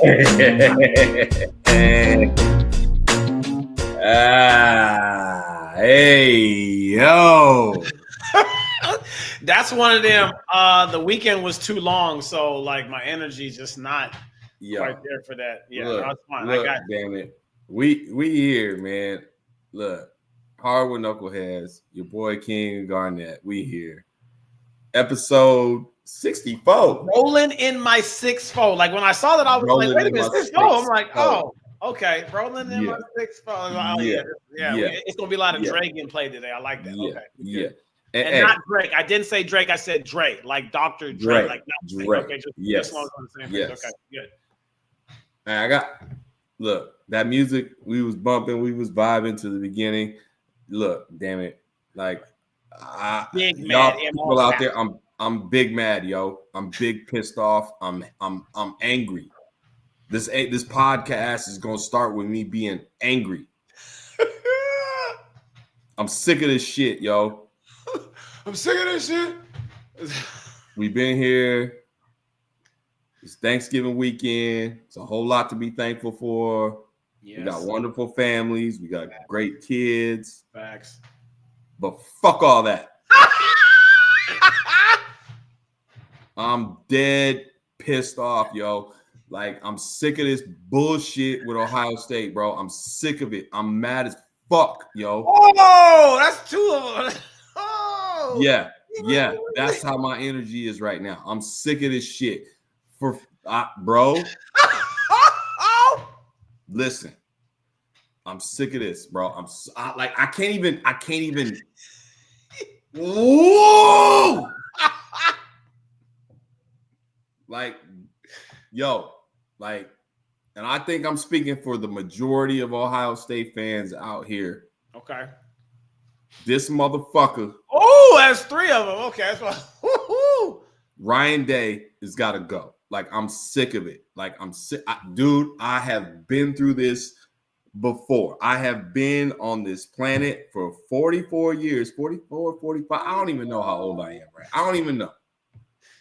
Hey, yo. That's one of them. The weekend was too long, so like my energy's just not quite there for that. Yeah, look, that's fine. Look, I got damn it. We here, man. Look, hard with Knuckleheadz, your boy King Garnett. We here. Episode 64. rolling in my 6-4. Like when I saw that, I was Rolling like, wait a in my minute, 6-4. I'm like, 6-4. oh, okay. Rolling in my 6-4. Oh, Yeah. It's gonna be a lot of Drake in play today. I like that. Okay. Yeah. And not Drake. I didn't say Drake. I said Dre, like Dr. Dre. Like not Drake. Okay, just long on the same page. Okay, good. Man, look, that music we was bumping, we was vibing to the beginning. Look, damn it. Like big y'all mad people out there, I'm big mad, yo. I'm big pissed off. I'm angry. This podcast is gonna start with me being angry. I'm sick of this shit, yo. I'm sick of this shit. We've been here. It's Thanksgiving weekend. It's a whole lot to be thankful for. Yes. We got wonderful families. We got great kids. Facts. But fuck all that. I'm dead pissed off, yo. Like, I'm sick of this bullshit with Ohio State, bro. I'm sick of it. I'm mad as fuck, yo. Oh, that's two of them. Oh. Yeah. That's how my energy is right now. I'm sick of this shit. Bro. Listen. I'm sick of this, bro. I can't even. Whoa! Like, yo, like, and I think I'm speaking for the majority of Ohio State fans out here. Okay. This motherfucker. Oh, that's three of them. Okay, that's why. Ryan Day has got to go. Like, I'm sick of it. Like, I'm sick. Dude, I have been through this before. I have been on this planet for 44 years, 44, 45. I don't even know how old I am, right? I don't even know.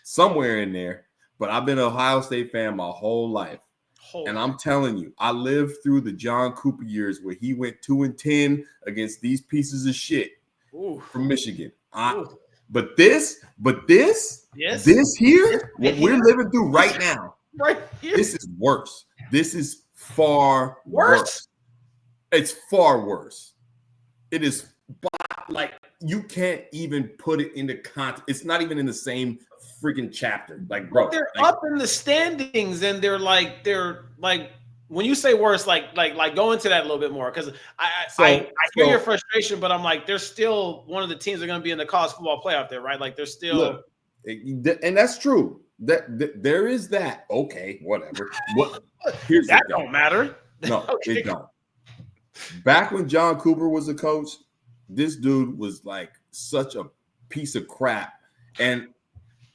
Somewhere in there. But I've been an Ohio State fan my whole life. And I'm telling you, I lived through the John Cooper years where he went 2-10 against these pieces of shit from Michigan. But this here, what we're living through right now, this is worse. This is far worse. It's far worse. It is like you can't even put it into context. It's not even in the same freaking chapter. Like, bro, but they're up in the standings, and they're like when you say worse, like go into that a little bit more, because I hear your frustration, but I'm like, they're still one of the teams that are going to be in the college football playoff there, right? Like they're still, and that's true. That there is that. Okay, whatever. Here's that don't matter. No, it don't. Back when John Cooper was a coach, this dude was like such a piece of crap, and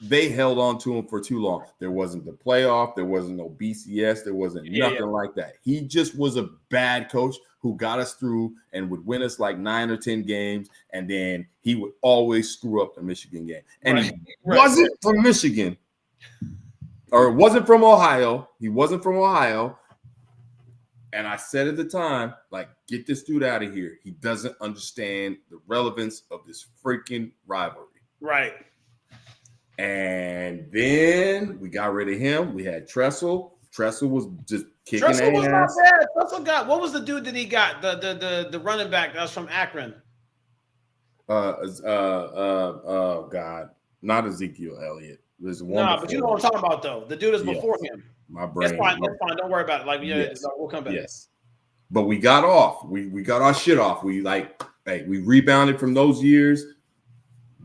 they held on to him for too long. There wasn't the playoff. There wasn't no BCS. There wasn't nothing like that. He just was a bad coach who got us through and would win us like 9 or 10 games, and then he would always screw up the Michigan game. And he wasn't from Michigan, or wasn't from Ohio. He wasn't from Ohio. And I said at the time, like, get this dude out of here. He doesn't understand the relevance of this freaking rivalry. Right. And then we got rid of him. We had Tressel. Tressel was just kicking ass. Tressel was not bad. Tressel got, what was the dude that he got? The running back that was from Akron. God, not Ezekiel Elliott. There's one. No, but you know what I'm talking about, though. The dude is before him. My brain. That's fine. Don't worry about it. Like, we'll come back. Yes, but we got off. We got our shit off. We we rebounded from those years.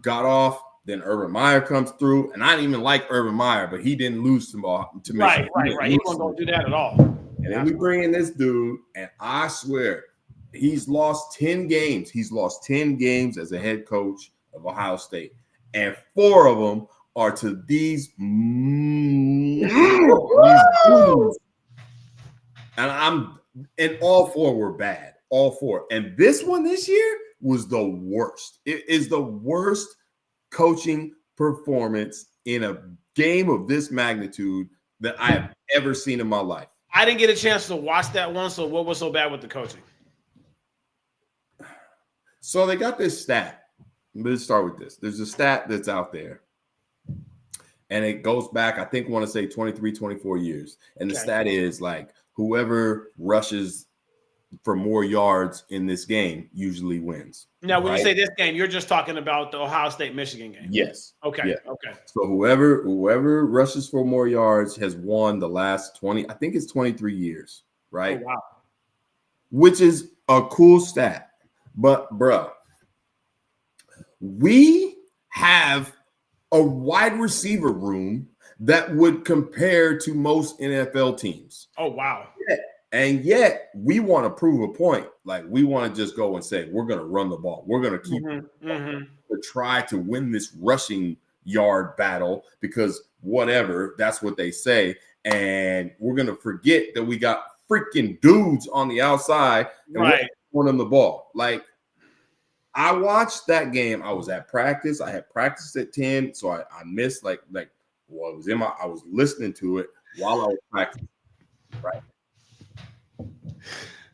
Got off. Then Urban Meyer comes through, and I didn't even like Urban Meyer, but he didn't lose to Michigan. Right. He wasn't going to do that at all. And then we bring in this dude, and I swear, he's lost 10 games. He's lost 10 games as a head coach of Ohio State, and 4 of them are to these dudes. And all 4 were bad. All 4. And this one this year was the worst. It is the worst coaching performance in a game of this magnitude that I have ever seen in my life. I didn't get a chance to watch that one. So what was so bad with the coaching? So they got this stat. Let's start with this. There's a stat that's out there. And it goes back, I think, want to say 23, 24 years. And the stat is like whoever rushes for more yards in this game usually wins. Now, when you say this game, you're just talking about the Ohio State-Michigan game. Yes. Okay. Yeah. Okay. So whoever rushes for more yards has won the last 20, I think it's 23 years, right? Oh, wow. Which is a cool stat. But, bro, we have a wide receiver room that would compare to most NFL teams. Oh, wow. Yeah. And yet we want to prove a point. Like we want to just go and say, we're going to run the ball. We're going to keep to try to win this rushing yard battle because whatever, that's what they say. And we're going to forget that we got freaking dudes on the outside and we're running the ball. Like I watched that game. I was at practice. I had practice at 10. So I missed I was listening to it while I was practicing. Right.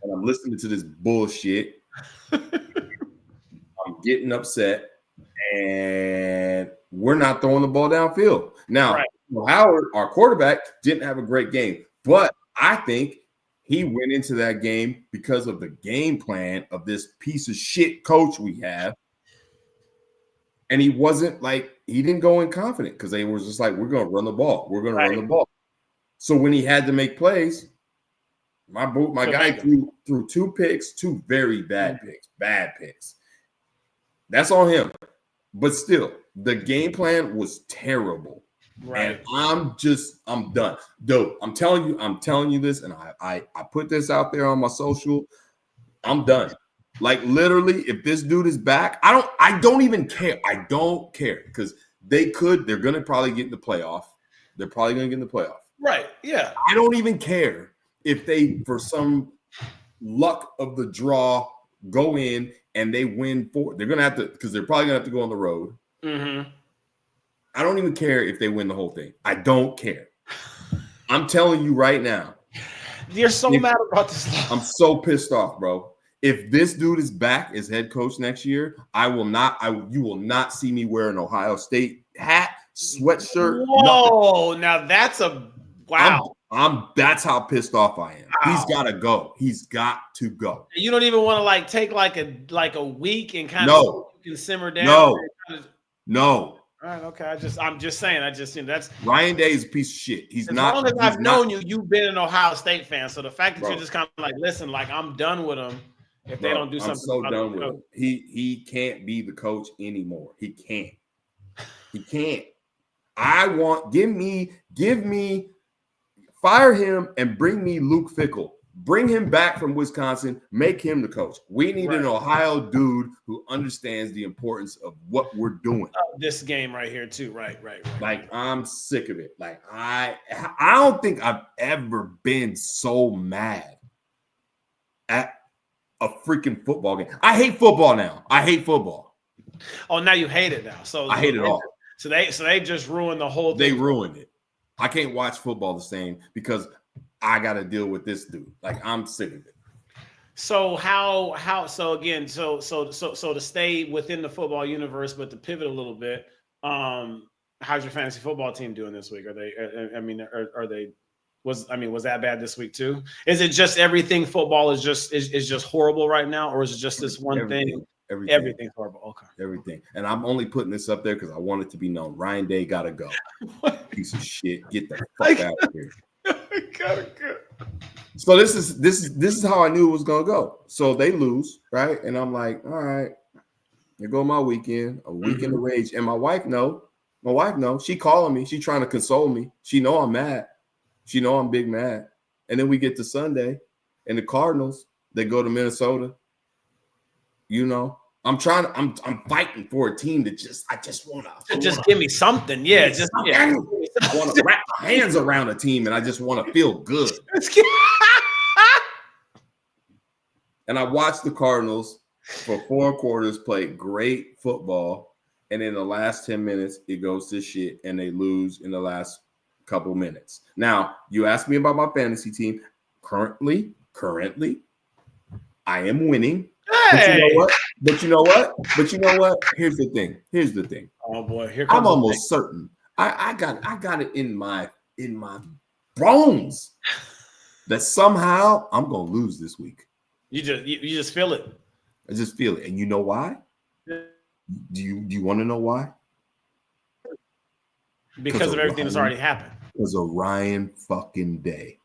And I'm listening to this bullshit. I'm getting upset, and we're not throwing the ball downfield. Now, Howard, our quarterback, didn't have a great game, but I think he went into that game because of the game plan of this piece of shit coach we have. And he didn't go in confident because they were just like, we're going to run the ball. We're going to run the ball. So when he had to make plays, my guy threw 2 picks, 2 very bad picks. That's on him. But still, the game plan was terrible. Right. And I'm done. Dude, I'm telling you this, and I put this out there on my social. I'm done. Like literally, if this dude is back, I don't even care. I don't care because they're gonna probably get in the playoff. They're probably gonna get in the playoff. Right. Yeah. I don't even care if they, for some luck of the draw, go in and they win 4. They're gonna have to, because they're probably gonna have to go on the road. Mm-hmm. I don't even care if they win the whole thing. I don't care. I'm telling you right now. You're so mad about this. I'm so pissed off, bro. If this dude is back as head coach next year, you will not see me wear an Ohio State hat, sweatshirt. Whoa, now that's a wow. That's how pissed off I am. Wow. He's got to go. He's got to go. You don't even want to take like a week and kind of you can simmer down. No. All right, okay. I'm just saying. That's Ryan Day is a piece of shit. He's not. As long as I've known you, you've been an Ohio State fan. So the fact that you're just kind of like, listen, like I'm done with them if they don't do something. I'm so done with him. He can't be the coach anymore. He can't. He can't. Give me. Fire him and bring me Luke Fickell. Bring him back from Wisconsin. Make him the coach. We need an Ohio dude who understands the importance of what we're doing. This game right here too. Right. Like I'm sick of it. Like I don't think I've ever been so mad at a freaking football game. I hate football now. I hate football. Oh, now you hate it now. So I hate it all. So they just ruined the whole thing. They ruined it. I can't watch football the same because I got to deal with this dude. Like I'm sick of it. So so to stay within the football universe, but to pivot a little bit, how's your fantasy football team doing this week? Was that bad this week too? Is it just everything football is just horrible right now, or is it just this one thing? Everything's horrible. Okay. Everything. And I'm only putting this up there because I want it to be known. Ryan Day gotta go. Piece of shit. Get the fuck out of here. Gotta go. So this is how I knew it was gonna go. So they lose, right? And I'm like, all right, here go my weekend, a weekend of rage. And my wife knows. She calling me. She trying to console me. She know I'm mad. She know I'm big mad. And then we get to Sunday, and the Cardinals, they go to Minnesota. You know, I'm fighting for a team that I just want to give me something. Yeah, I want to wrap my hands around a team and I just want to feel good. And I watched the Cardinals for 4 quarters play great football. And in the last 10 minutes, it goes to shit and they lose in the last couple minutes. Now, you asked me about my fantasy team. currently, I am winning. Hey! But you know what? Here's the thing. Oh boy, here comes. I'm almost certain. I got it in my bones that somehow I'm gonna lose this week. You just feel it. I just feel it, and you know why? Do you want to know why? Because of everything that's already happened. Because of Ryan fucking Day.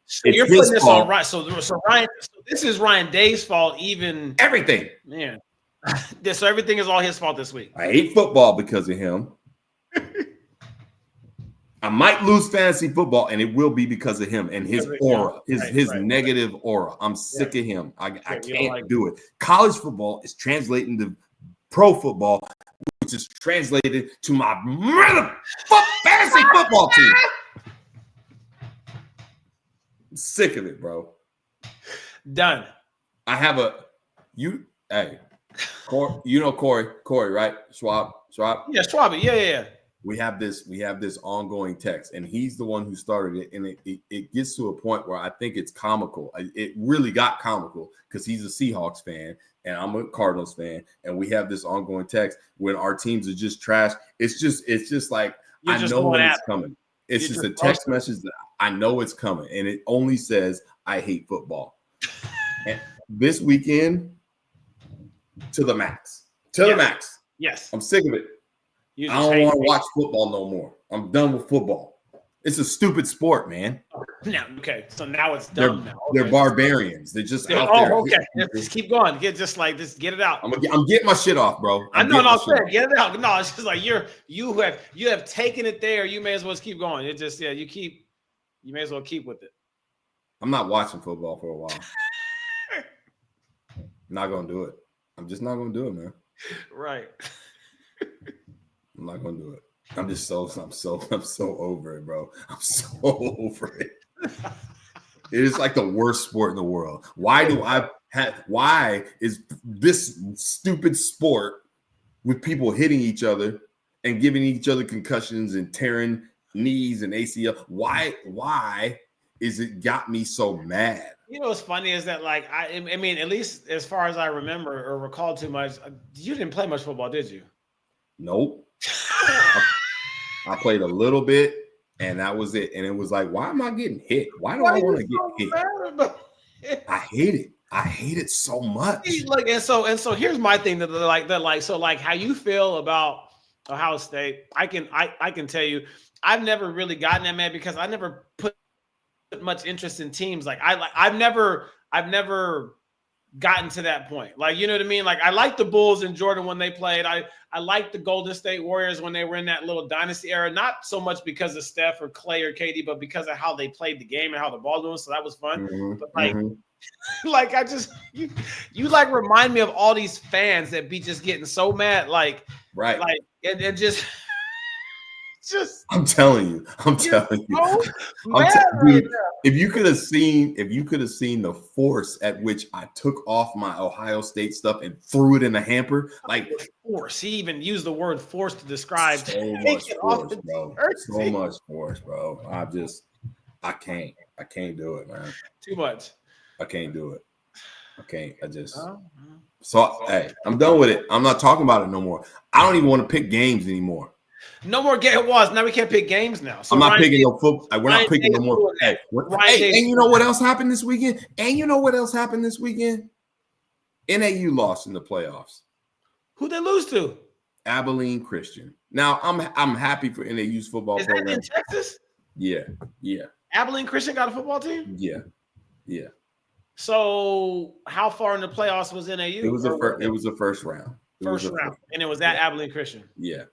So you're putting this on Ryan. So Ryan. So this is Ryan Day's fault. Even everything. Man. So everything is all his fault this week. I hate football because of him. I might lose fantasy football, and it will be because of him and his aura, his negative aura. I'm sick of him. I can't do it. College football is translating to pro football, which is translated to my fantasy football team. I'm sick of it, bro. Done. I have Corey, right? Schwab. Yeah, Schwab. Yeah. We have this ongoing text, and he's the one who started it, and it gets to a point where I think it's comical. It really got comical because he's a Seahawks fan and I'm a Cardinals fan, and we have this ongoing text when our teams are just trash. It's just like I know when it's coming. It's just a text message that I know it's coming, and it only says I hate football. And this weekend, to the max. The max. Yes. I'm sick of it. I don't want to watch football no more. I'm done with football. It's a stupid sport, man. Now, okay. So now it's done. They're barbarians. They're just out there. Okay. Just keep going. Get it out. I'm getting my shit off, bro. I know. Get it out. No, it's just like you have taken it there. You may as well just keep going. It just you may as well keep with it. I'm not watching football for a while. Not gonna do it. I'm just not gonna do it, man. Right. I'm not gonna do it. I'm so over it, bro. I'm so over it. It is like the worst sport in the world. Why is this stupid sport with people hitting each other and giving each other concussions and tearing knees and ACL? Why is it got me so mad? You know what's funny is that, like, I mean, at least as far as I remember or recall too much, you didn't play much football, did you? Nope. I played a little bit, and that was it. And it was like, why am I getting hit? Why do I want to get hit? I hate it. I hate it so much. Look, and so here's my thing so how you feel about Ohio State. I can tell you, I've never really gotten that mad because I never put much interest in teams. Like I've never gotten to that point. Like, you know what I mean? Like, I like the Bulls and Jordan when they played. I like the Golden State Warriors when they were in that little dynasty era, not so much because of Steph or Clay or KD, but because of how they played the game and how the ball was. So that was fun. Mm-hmm, but like I just you like remind me of all these fans that be just getting so mad, like and just I'm telling you. Dude, if you could have seen the force at which I took off my Ohio State stuff and threw it in the hamper, like force. He even used the word force to describe so much force, bro. So much force, bro. I can't do it, man. Too much. I can't do it. Hey, I'm done with it. I'm not talking about it no more. I don't even want to pick games anymore. No more game. Now we can't pick games now. So I'm not picking no football. We're not picking no more. Hey, and you know what else happened this weekend? NAU lost in the playoffs. Who'd they lose to? Abilene Christian. Now I'm happy for NAU's football program. Is that in Texas? Yeah. Abilene Christian got a football team? Yeah. So how far in the playoffs was NAU? It was the first round. And it was at Abilene Christian. Yeah.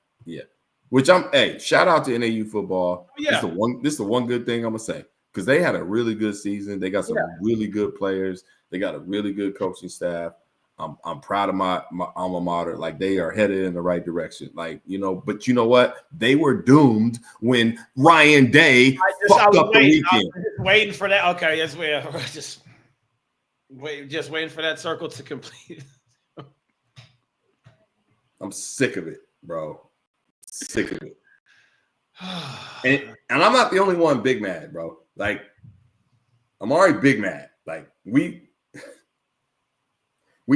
Which shout out to NAU football. Yeah. This is the one good thing I'm gonna say, because they had a really good season. They got some really good players. They got a really good coaching staff. I'm proud of my alma mater. Like, they are headed in the right direction. Like, but you know what? They were doomed when Ryan Day fucked up the weekend. I was just waiting for that. Okay, yes, just waiting for that circle to complete. I'm sick of it, bro. Sick of it. And I'm not the only one big mad, bro. Like, I'm already big mad. Like we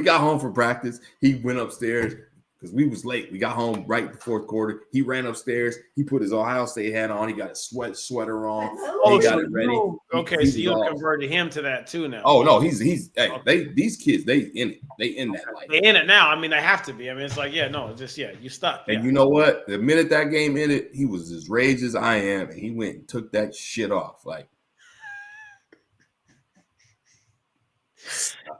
got home from practice. He went upstairs because we was late. We got home right in the fourth quarter. He ran upstairs. He put his Ohio State hat on. He got a sweater on. Oh, he got so it ready. Okay, so you converted him to that too now. Oh no, he's hey, these kids, they in it. They in that life. They in it now. I mean, they have to be. I mean, it's like, you stuck. And you know what? The minute that game ended, he was as raged as I am, and he went and took that shit off. Like,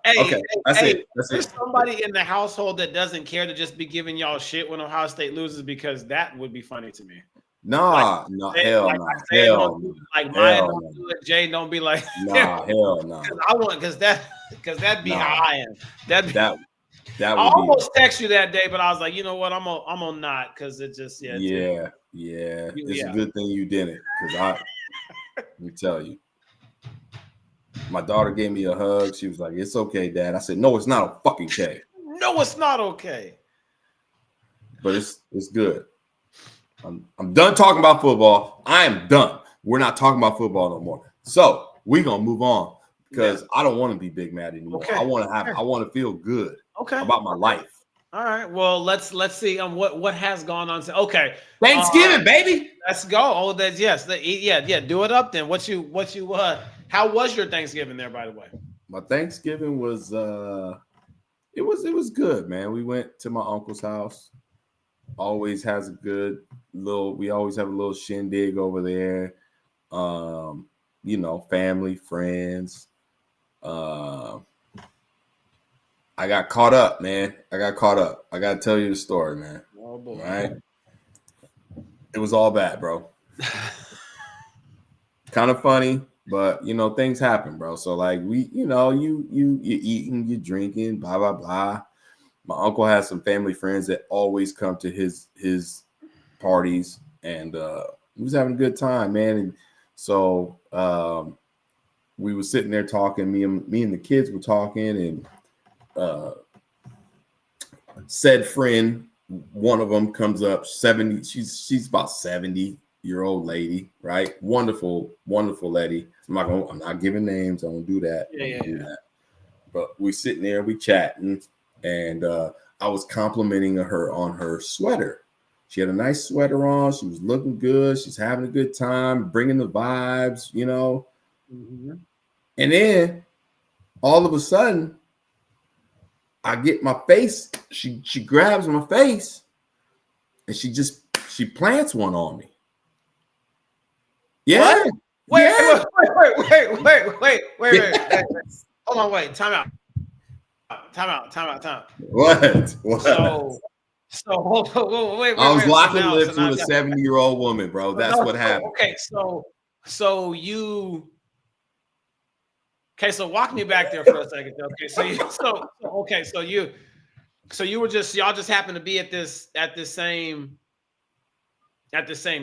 hey, okay, that's it. There's somebody in the household that doesn't care to just be giving y'all shit when Ohio State loses, because that would be funny to me. Nah, hell no. Like Maya don't do it. Jay don't be like, hell no. Because that'd be how I am. That would I almost text you that day, but I was like, you know what, I'm gonna not, because it just yeah. It's a good thing you didn't, because let me tell you, my daughter gave me a hug. She was like, "It's okay, Dad." I said, "No, it's not fucking okay." No, it's not okay. But it's good. I'm done talking about football. I am done. We're not talking about football no more. So we're gonna move on, because I don't want to be big mad anymore. Okay. I want to feel good about my life. All right. Well, let's see what has gone on. Okay. Thanksgiving, baby. Let's go. Oh, that's do it up then. How was your Thanksgiving there, by the way? My Thanksgiving was it was good, man. We went to my uncle's house. Always has a good we always have a little shindig over there. Family, friends. I got caught up, man. I got to tell you the story, man. Oh boy. All right. It was all bad, bro. Kind of funny, but things happen, bro. So like you eating, you drinking, blah blah blah. My uncle has some family friends that always come to his parties, and he was having a good time, man. And so we were sitting there talking. Me and the kids were talking, and said friend, one of them comes up, 70. She's about 70-year-old lady, right? Wonderful lady. I'm not giving names. I don't do that. Do that. But we sitting there, we chatting, and I was complimenting her on her sweater. She had a nice sweater on. She was looking good. She's having a good time, bringing the vibes, Mm-hmm. And then all of a sudden, I get my face. She grabs my face, and she plants one on me. Yeah. Wait. Hold on, wait. Time out. What? So wait. I was locking lips with a 70-year-old woman, bro. That's what happened. Okay, so walk me back there for a second. Okay, so you were y'all just happened to be at this same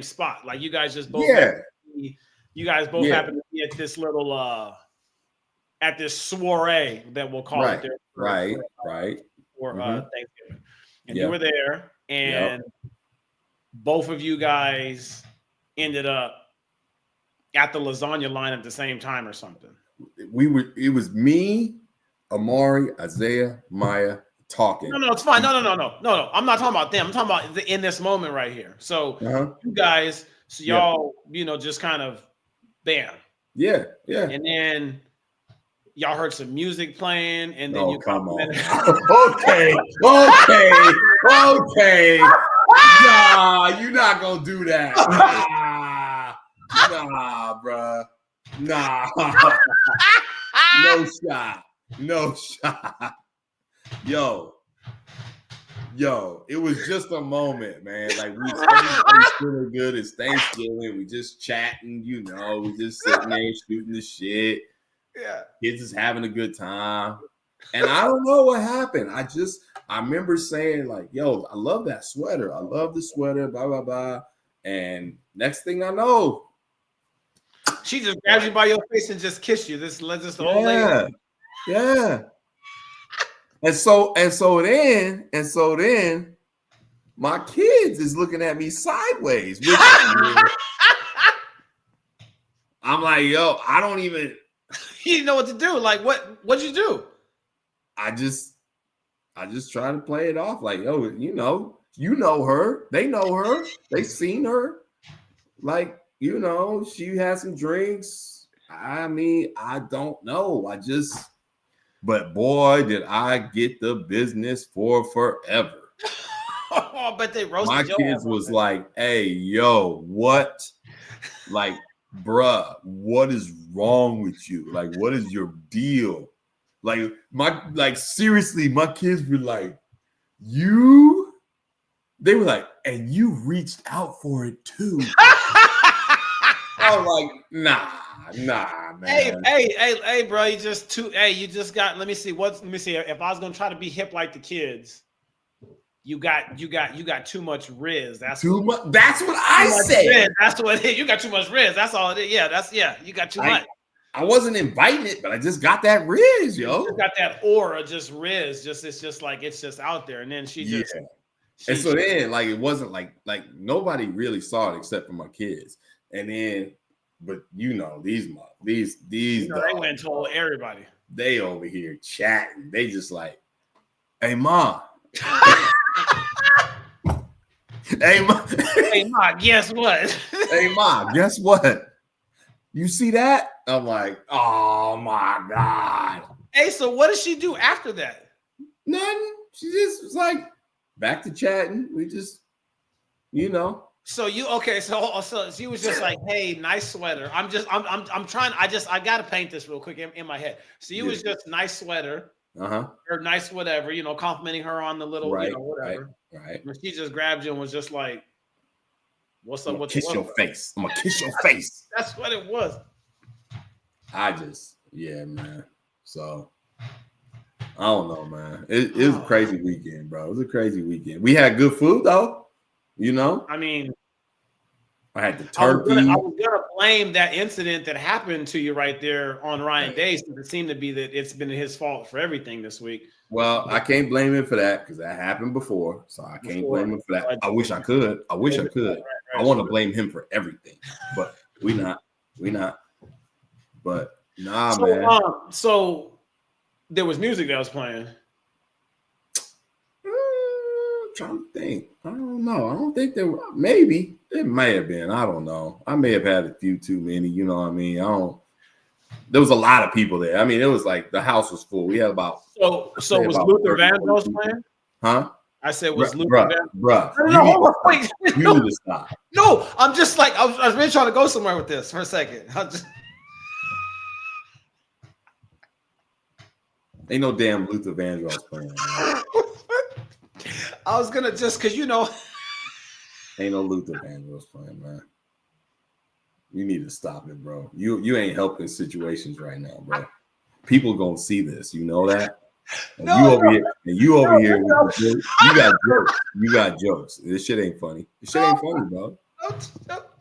spot. Like you guys just both happened to be at this little at this soiree that we'll call it there. Right. For Thanksgiving. And you were there, and both of you guys ended up at the lasagna line at the same time or something. It was me, Amari, Isaiah, Maya talking. No, it's fine. No. I'm not talking about them. I'm talking about in this moment right here. So you guys, y'all, just kind of bam. Yeah. And then y'all heard some music playing, and then you come on. Okay. Nah, you're not gonna do that. Nah, bruh. Nah. No shot. Yo, it was just a moment, man. Like everybody's feeling good. It's Thanksgiving. We just chatting, we just sitting there shooting the shit. Yeah. Kids is having a good time. And I don't know what happened. I remember saying, like, yo, I love that sweater. I love the sweater, blah, blah, blah. And next thing I know, she just grabs you by your face and just kiss you. This old lady. Yeah. And so then my kids is looking at me sideways. I'm like, yo, I don't even You didn't know what to do. Like, what'd you do? I just try to play it off like, yo, you know her. They know her. They seen her. Like, she had some drinks. I mean, I don't know. But boy, did I get the business for forever. Oh, but they roasted my kids was like, hey, yo, what? Like, bruh, what is wrong with you? Like, what is your deal? Like, seriously, my kids were like, they were like, and you reached out for it too. I was like, nah, man. Hey, bro, you just got, let me see. If I was gonna try to be hip like the kids, you got too much Riz. That's what I said. That's what it is. You got too much Riz. That's all it is. Yeah, you got too much. I wasn't inviting it, but I just got that Riz, yo. You got that aura, just Riz. It's just like it's just out there. And then then like it wasn't like nobody really saw it except for my kids. And then, but these they went and told everybody. They over here chatting. They just like, hey ma. Hey ma, guess what? Hey ma, guess what? You see that? I'm like, oh my God. Hey, so what did she do after that? Nothing. She just was like back to chatting. We just, So so she was just like, hey, nice sweater. I'm trying, I gotta paint this real quick in my head. So you was just nice sweater. Or nice whatever, complimenting her on the little, whatever. Right. And she just grabbed you and was just like, what's up with kiss your face? I'm gonna kiss your face. That's what it was. Yeah, man. So I don't know, man. It was a crazy weekend, bro. It was a crazy weekend. We had good food though, I mean, I had the turkey. I was gonna blame that incident that happened to you right there on Ryan Day, since it seemed to be that it's been his fault for everything this week. Well, I can't blame him for that because that happened before, so I can't blame him for that. I wish I could. I I want to blame him for everything, but we not. But nah, man. So there was music that was playing. I'm trying to think. I don't know. I don't think there were. Maybe it may have been. I don't know. I may have had a few too many. You know what I mean? There was a lot of people there. I mean, it was like the house was full. We had about. So was Luther Vandross playing? Huh? I said, was Luther Vandross? Bruh. No, wait. You need to stop. No, I'm just like, I was really trying to go somewhere with this for a second. Ain't no damn Luther Vandross playing. I was gonna just because ain't no Luther Vandross playing, man. You need to stop it, bro. You ain't helping situations right now, bro. People gonna see this, you know that. And you over here, you got jokes. This shit ain't funny. This shit ain't funny, bro.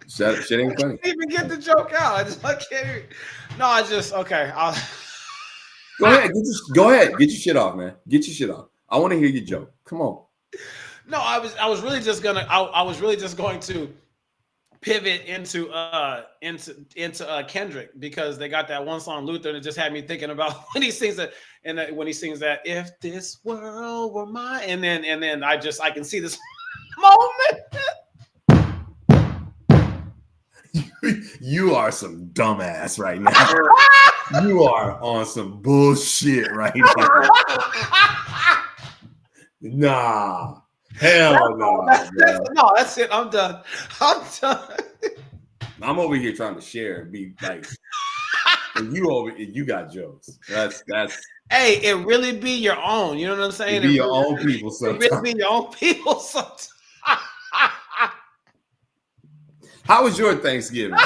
Shit ain't funny. I can't even get the joke out. I can't. Okay. Go ahead. Get your shit off, man. Get your shit off. I want to hear your joke. Come on. No, I was really just going to pivot into Kendrick because they got that one song Luther and it just had me thinking about when he sings that if this world were mine and then I can see this moment. You are some dumbass right now. You are on some bullshit right now. Nah. Hell no. No, that's it. I'm done. I'm over here trying to share and be like, and you got jokes. That's hey, it really be your own. You know what I'm saying? It be your own people sometimes. It really be your own people sometimes. How was your Thanksgiving?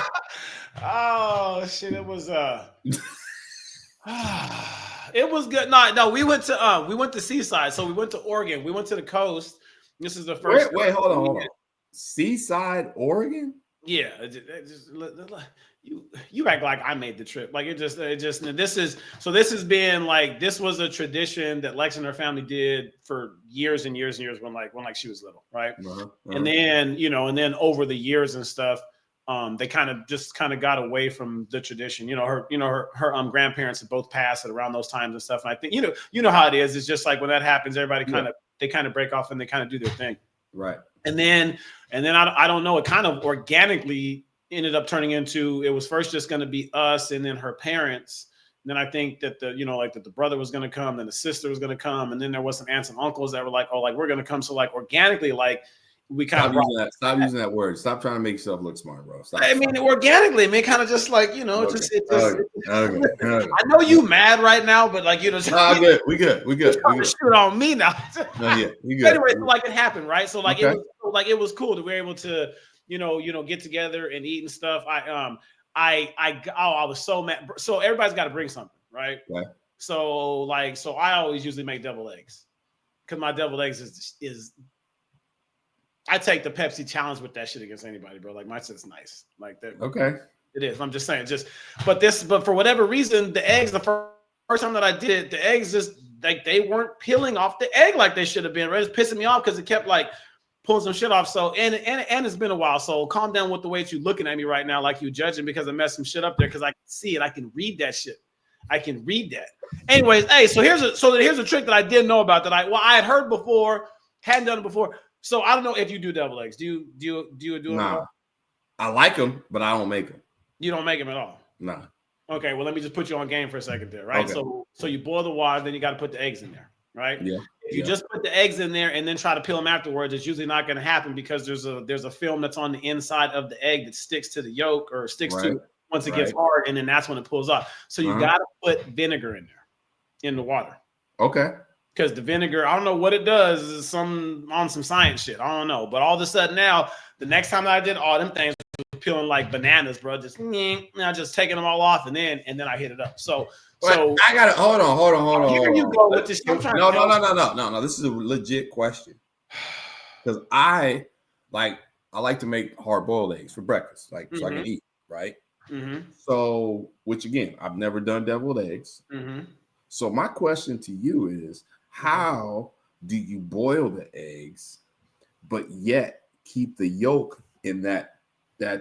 Oh shit! It was it was good. No, we went to Seaside. So we went to Oregon. We went to the coast. This is the first. Wait, hold on. Seaside, Oregon? Yeah, you act like I made the trip. Like this has been like this was a tradition that Lex and her family did for years and years and years when she was little, right? And then and then over the years and stuff, they kind of got away from the tradition. Her grandparents had both passed at around those times and stuff. And I think you know how it is. It's just like when that happens, everybody kind of break off and they kind of do their thing. Right. And then I don't know. It kind of organically ended up turning into, it was first just going to be us and then her parents. And then I think that that the brother was going to come, then the sister was going to come, and then there was some aunts and uncles that were like, oh, like we're going to come. So like organically, like we kind of stop using that word. Stop trying to make yourself look smart, bro. Organically, I mean, kind of just like okay. I know you mad right now, but like good. We good. Shoot on me now. No, yeah, we good. Anyway, so like it happened, right? So like it was cool that we were able to get together and eat and stuff. I was so mad. So everybody's got to bring something, right? Right. So I always usually make deviled eggs because my deviled eggs is I take the Pepsi challenge with that shit against anybody, bro. Like my shit's nice, like that. Okay, it is. I'm just saying, but for whatever reason, the eggs, the first time that I did it, the eggs just like they weren't peeling off the egg like they should have been. Right? It's pissing me off because it kept like pulling some shit off. So and it's been a while. So calm down with the way that you're looking at me right now, like you judging because I messed some shit up there because I can see it. I can read that shit. I can read that. Anyways, hey, so here's a trick that I didn't know about that I had heard before, hadn't done it before. So I don't know if you do deviled eggs. Do you do them? Nah, I like them, but I don't make them. You don't make them at all? Nah. Okay, well let me just put you on game for a second there, right? Okay. So you boil the water, then you got to put the eggs in there, right? Yeah. If you just put the eggs in there and then try to peel them afterwards, it's usually not going to happen because there's a film that's on the inside of the egg that sticks to the yolk or sticks to it once it gets hard, and then that's when it pulls off. So you got to put vinegar in there, in the water. Okay. Because the vinegar, I don't know what it does, is some science shit. I don't know. But all of a sudden now, the next time that I did all them things was peeling like bananas, bro. Just taking them all off and then I hit it up. So I gotta hold on. Here you go with this. No. This is a legit question. Because I like to make hard boiled eggs for breakfast, so I can eat, right? Mm-hmm. So, which again, I've never done deviled eggs. Mm-hmm. So my question to you is, how do you boil the eggs, but yet keep the yolk in that I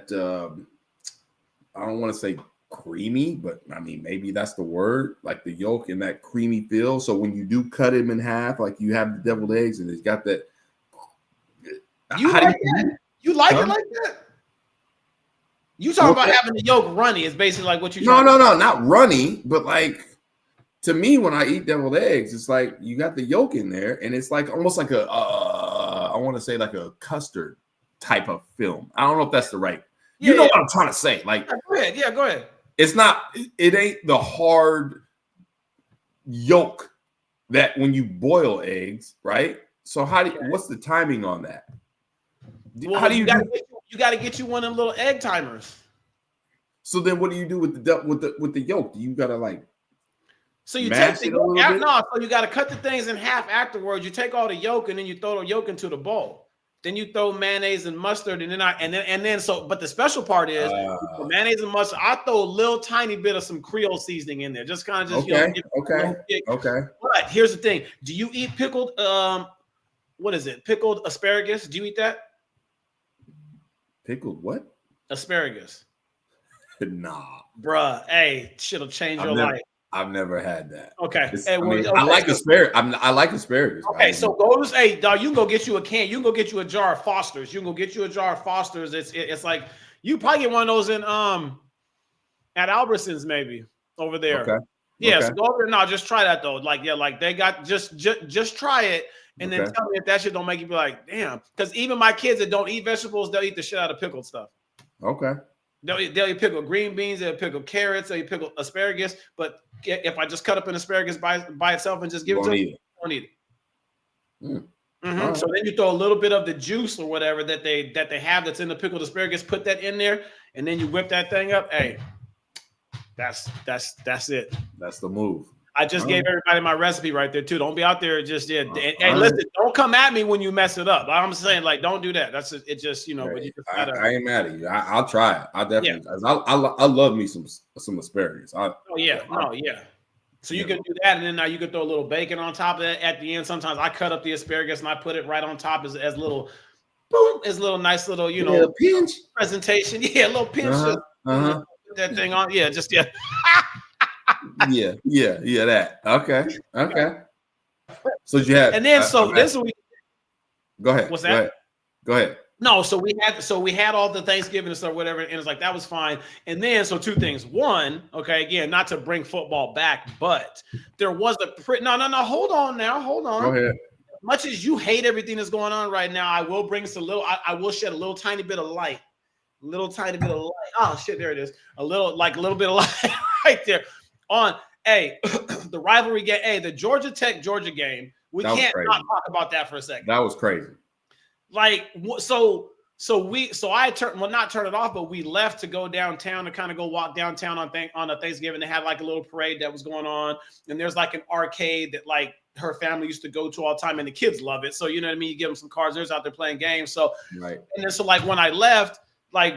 don't want to say creamy, but I mean, maybe that's the word, like the yolk in that creamy feel. So when you do cut them in half, like you have the deviled eggs and it's got that. You like it like that? You talking about having the yolk runny is basically like what you. No, not runny, but like. To me, when I eat deviled eggs, it's like you got the yolk in there, and it's like almost like I want to say like a custard type of film. I don't know if that's the right. You know what I'm trying to say? Like, go ahead. Yeah, go ahead. It's not. It ain't the hard yolk that when you boil eggs, right? So what's the timing on that? Well, how do you got to get you one of them little egg timers. So then, what do you do with the yolk? Do you gotta like? So you take the yolk out. No, so you got to cut the things in half afterwards. You take all the yolk and then you throw the yolk into the bowl. Then you throw mayonnaise and mustard, and then but the special part is mayonnaise and mustard. I throw a little tiny bit of some Creole seasoning in there, just kind of okay. But here's the thing: do you eat pickled? What is it? Pickled asparagus? Do you eat that? Pickled what? Asparagus. Nah, bruh. Hey, shit'll change your life. I've never had that. Okay. I like asparagus. I like asparagus. Okay, right? So go to dog. You can go get you a can. You can go get you a jar of Foster's. You can go get you a jar of Foster's. It's like you probably get one of those in at Albertsons maybe over there. Okay. Yeah. Okay. So go over there now. Just try that though. Like they got just try it and then tell me if that shit don't make you be like damn. Because even my kids that don't eat vegetables, they'll eat the shit out of pickled stuff. Okay. They'll eat pickle green beans, they'll pickle carrots, they'll eat pickle asparagus. But if I just cut up an asparagus by itself and just give it to them, I don't eat it. Right. So then you throw a little bit of the juice or whatever that they have that's in the pickled asparagus, put that in there, and then you whip that thing up. Hey, that's it. That's the move. I just gave everybody my recipe right there too. Don't be out there just Hey, listen, don't come at me when you mess it up. I'm saying like, don't do that. That's it. Just But you just gotta, I ain't mad at you. I'll try it. I definitely. Yeah. I love me some asparagus. So you can do that, and then now you can throw a little bacon on top of that at the end. Sometimes I cut up the asparagus and I put it right on top as little boom, his little nice little, pinch presentation. Yeah, a little pinch. Put that thing on. Yeah, just yeah. yeah. That. Okay. So you had, and then this week. Go ahead. What's that? Go ahead. No, so we had all the Thanksgiving and stuff, whatever, and it's like that was fine. And then so two things. One, okay, again, not to bring football back, but there was no. Hold on. Go ahead. Much as you hate everything that's going on right now, I will bring I will shed a little tiny bit of light. Oh shit, there it is. A little bit of light right there on the rivalry game. The Georgia Tech Georgia game. We can't not talk about that for a second. That was crazy. Like I not turn it off, but we left to go downtown to kind of go walk downtown on a Thanksgiving. They had like a little parade that was going on, and there's like an arcade that like her family used to go to all the time, and the kids love it. So you know what I mean. You give them some cards, they're out there playing games. So right, and then so like when I left, like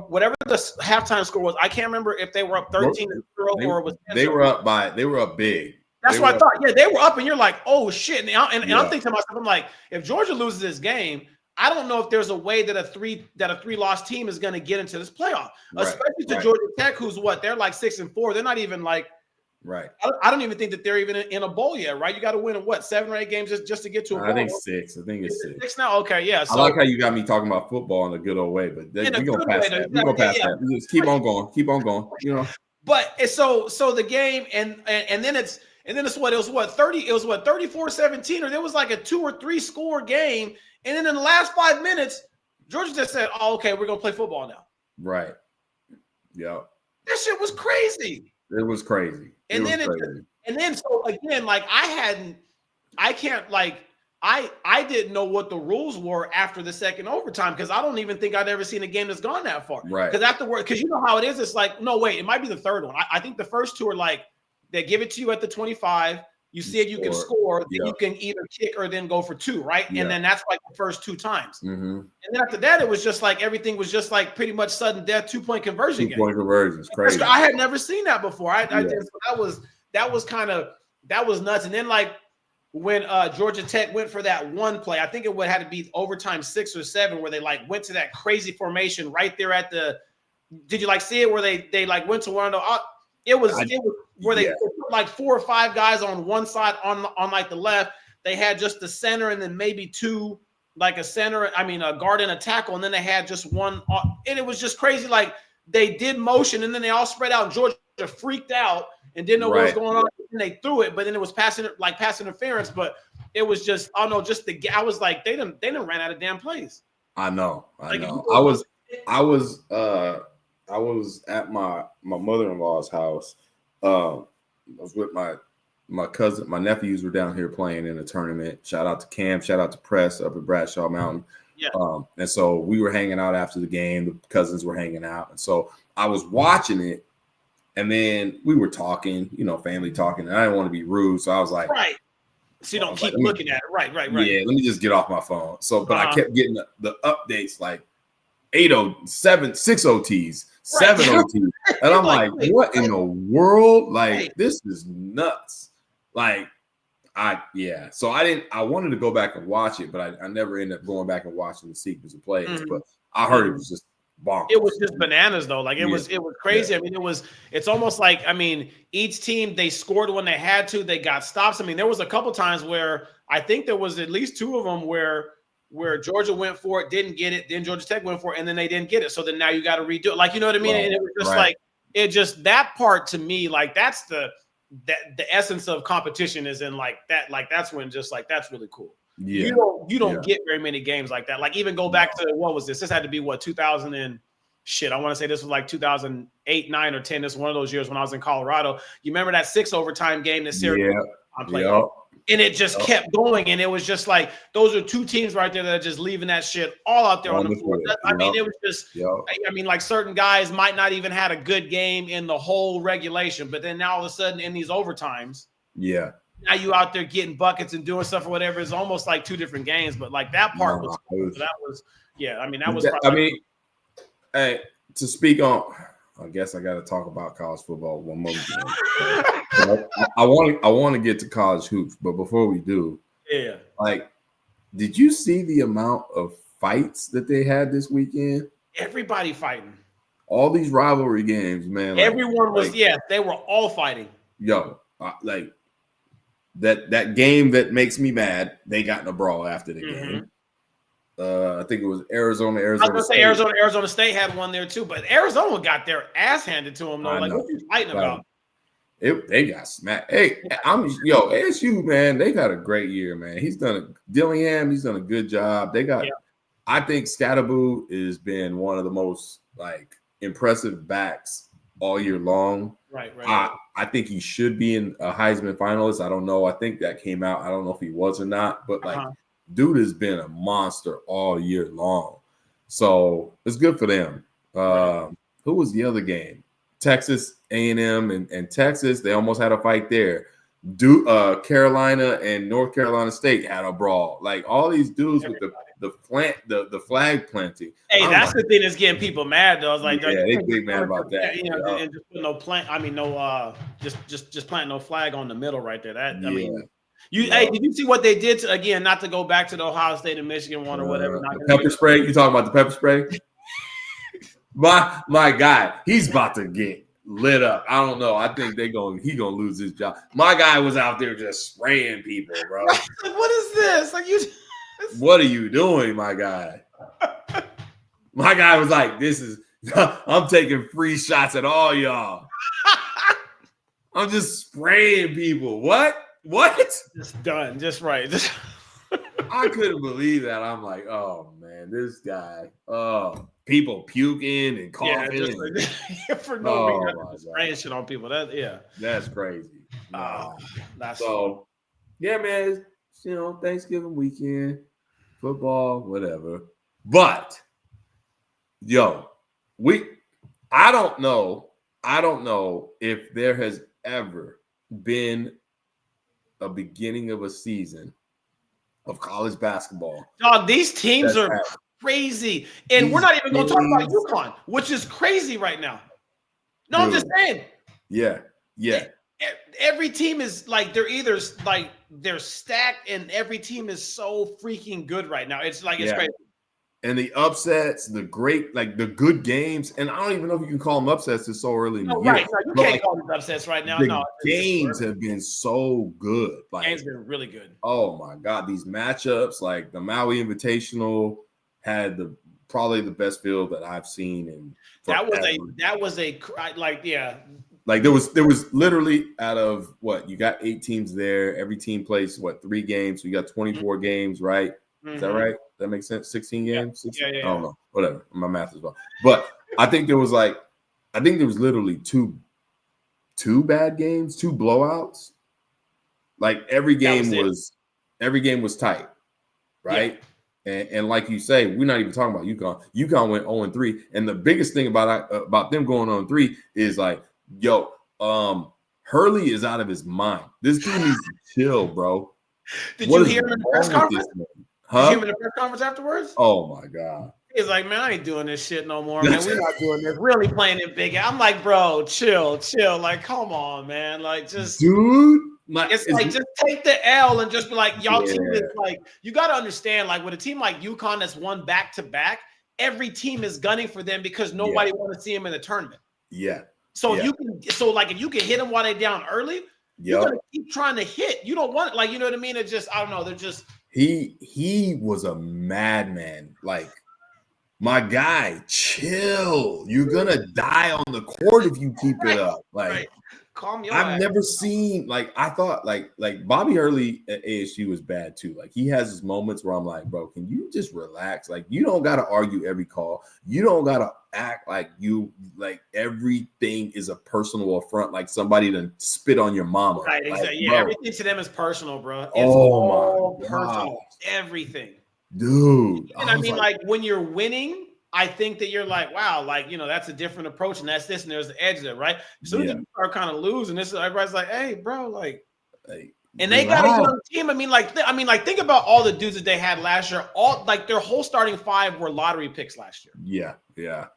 whatever the halftime score was, I can't remember if they were up 13-0 or was they were up big. That's what I thought. Yeah, they were up, and you're like, oh shit. And I'm thinking to myself, I'm like, if Georgia loses this game, I don't know if there's a way that a three-loss team is going to get into this playoff, especially to Georgia Tech, who's they're like 6-4. They're not even like right. I don't even think that they're even in a bowl yet, right? You got to win 7 or 8 games just to get to a bowl. I think 6. I think it's 6. 6 now. Okay, yeah. So, I like how you got me talking about football in a good old way, but we're gonna pass that. We're gonna pass that. We just keep on going. You know. But so the game and then it's. And then it was 34-17, or there was like a 2 or 3 score game. And then in the last 5 minutes, Georgia just said, oh, okay, we're going to play football now. Right. Yeah. That shit was crazy. It was crazy. And then so again, like I didn't know what the rules were after the second overtime, because I don't even think I'd ever seen a game that's gone that far. Right. Because you know how it is. It's like, no, wait, it might be the third one. I think the first two are like, they give it to you at the 25. You see if you can score, then you can either kick or then go for 2, right? Yeah. And then that's like the first 2 times. Mm-hmm. And then after that, it was just like everything was just like pretty much sudden death 2-point conversion. 2-point conversion is crazy. I had never seen that before. That was nuts. And then like when Georgia Tech went for that one play, I think it had to be overtime 6 or 7, where they like went to that crazy formation right there at the. Did you like see it where they like went to one of the? It was where they put like 4 or 5 guys on one side on like the left. They had just the center and then maybe 2, like a guard and a tackle, and then they had just one. And it was just crazy. Like they did motion, and then they all spread out. And Georgia freaked out and didn't know what was going on. And they threw it, but then it was pass interference. But it was just I was like they didn't ran out of damn plays. I know. I was at my mother-in-law's house. I was with my cousin. My nephews were down here playing in a tournament. Shout out to Cam. Shout out to Press up at Bradshaw Mountain. Yeah. And so we were hanging out after the game. The cousins were hanging out. And so I was watching it. And then we were talking, family talking. And I didn't want to be rude. So I was like. Right. So you don't keep looking at it. Right. Yeah, let me just get off my phone. So, but I kept getting the updates like 8:07, 6 OTs, 7 OTs. And I'm like, what in the world? Like, this is nuts. Like, So I wanted to go back and watch it, but I never ended up going back and watching the sequence of plays. Mm-hmm. But I heard it was just bonkers. It was just bananas, though. Like, it was crazy. Yeah. I mean, it's almost like, each team, they scored when they had to. They got stops. There was a couple times where I think there was at least 2 of them where Georgia went for it, didn't get it, then Georgia Tech went for it, and then they didn't get it. So then now you got to redo it. Like, you know what I mean? Right. And it was just that part to me, like that's the essence of competition is in like that. Like that's when just like that's really cool. Yeah. You don't get very many games like that. Like even go back to what was this? This had to be 2000 and shit. I want to say this was like 2008, 9, or 10. This was one of those years when I was in Colorado. You remember that 6 overtime game that Syracuse played? Yeah. And it just kept going, and it was just like those are 2 teams right there that are just leaving that shit all out there on the floor. It was just, like certain guys might not even had a good game in the whole regulation, but then now all of a sudden in these overtimes, now you out there getting buckets and doing stuff or whatever. It's almost like 2 different games, but like that part was cool. That was, that was. Hey, to speak on. I guess I got to talk about college football one more time. I want to get to college hoops, but before we do, like Did you see the amount of fights that they had this weekend? Everybody fighting. All these rivalry games, man. Everyone was, they were all fighting. Yo, like that game that makes me mad, they got in a brawl after the game. I think it was Arizona. I was gonna say Arizona State had one there too, but Arizona got their ass handed to them though. Like, what are you fighting about? They got smacked. Hey, ASU, man, they've had a great year, man. Dillingham, he's done a good job. They got I think Scatterboo has been one of the most like impressive backs all year long. Right. I think he should be in a Heisman finalist. I don't know. I think that came out. I don't know if he was or not, but like dude has been a monster all year long. So it's good for them. Who was the other game? Texas A&M and Texas. They almost had a fight there. Carolina and North Carolina State had a brawl. Like all these dudes with the flag planting. Hey, that's the thing that's getting people mad though. I was like, they big mad about that. And just put no plant. I mean, just plant no flag on the middle right there. I mean, hey, did you see what they did again? Not to go back to the Ohio State and Michigan one or whatever. The pepper spray. You talking about the pepper spray? my guy, he's about to get lit up. I don't know. I think he gonna lose his job. My guy was out there just spraying people, bro. Like, what is this? Like what are you doing, my guy? My guy was like, I'm taking free shots at all y'all. I'm just spraying people. What? Just done. Just right. I couldn't believe that. I'm like, oh man, this guy. Oh, people puking and coughing for no reason, spraying shit on people. That's crazy. That's so. Yeah, man. It's, Thanksgiving weekend, football, whatever. But I don't know if there has ever been a beginning of a season of college basketball. Dog, these teams are crazy. And we're not even going to talk about UConn, which is crazy right now. No, dude. I'm just saying. Yeah. Every team is like, they're stacked, and every team is so freaking good right now. It's like, it's crazy. And the upsets, the good games, and I don't even know if you can call them upsets. It's so early in the year. Right. No, you can't call them upsets right now. The games have been so good. Like, games been really good. Oh my God, these matchups, like the Maui Invitational had probably the best field that I've seen in forever. Like there was literally out of what you got 8 teams there. Every team plays 3 games. So you got 24 games, right? Is that right? That makes sense. 16 games. 16? Yeah. I don't know. Whatever. My math is wrong. But I think there was literally two bad games, 2 blowouts. Like every game was tight, right? Yeah. And like you say, we're not even talking about UConn. UConn went 0-3, and the biggest thing about them going 0-3 is like, Hurley is out of his mind. This dude needs to chill, bro. Did you hear him in the press conference? Did you hear him in the press conference afterwards? Oh my God. He's like, man, I ain't doing this shit no more, man. We're not doing this. Really playing it big. I'm like, bro, chill. Like, come on, man. Like, just dude. Just take the L and just be like, y'all team is like, you got to understand, like with a team like UConn that's won back-to-back, every team is gunning for them because nobody want to see them in the tournament. Yeah. So if you can hit them while they're down early, you're gonna keep trying to hit. You don't want it, like, you know what I mean? It's just, I don't know. They're just he was a madman. Like, my guy, chill. You're gonna die on the court if you keep it up. Like, calm your I've never seen, like, I thought like Bobby Hurley at ASU was bad too. Like, he has his moments where I'm like, bro, can you just relax? Like, you don't gotta argue every call. You don't gotta act like everything is a personal affront, like somebody to spit on your mama. Right, exactly. Like, everything to them is personal, bro. It's all personal. Everything. Dude. And I mean, like, when you're winning, I think that you're like, wow, like, that's a different approach, and that's this, and there's the edge there, right? As soon as you start kind of losing, everybody's like, hey, bro, like, and they got a young team. I mean, think about all the dudes that they had last year. All like their whole starting 5 were lottery picks last year. Yeah.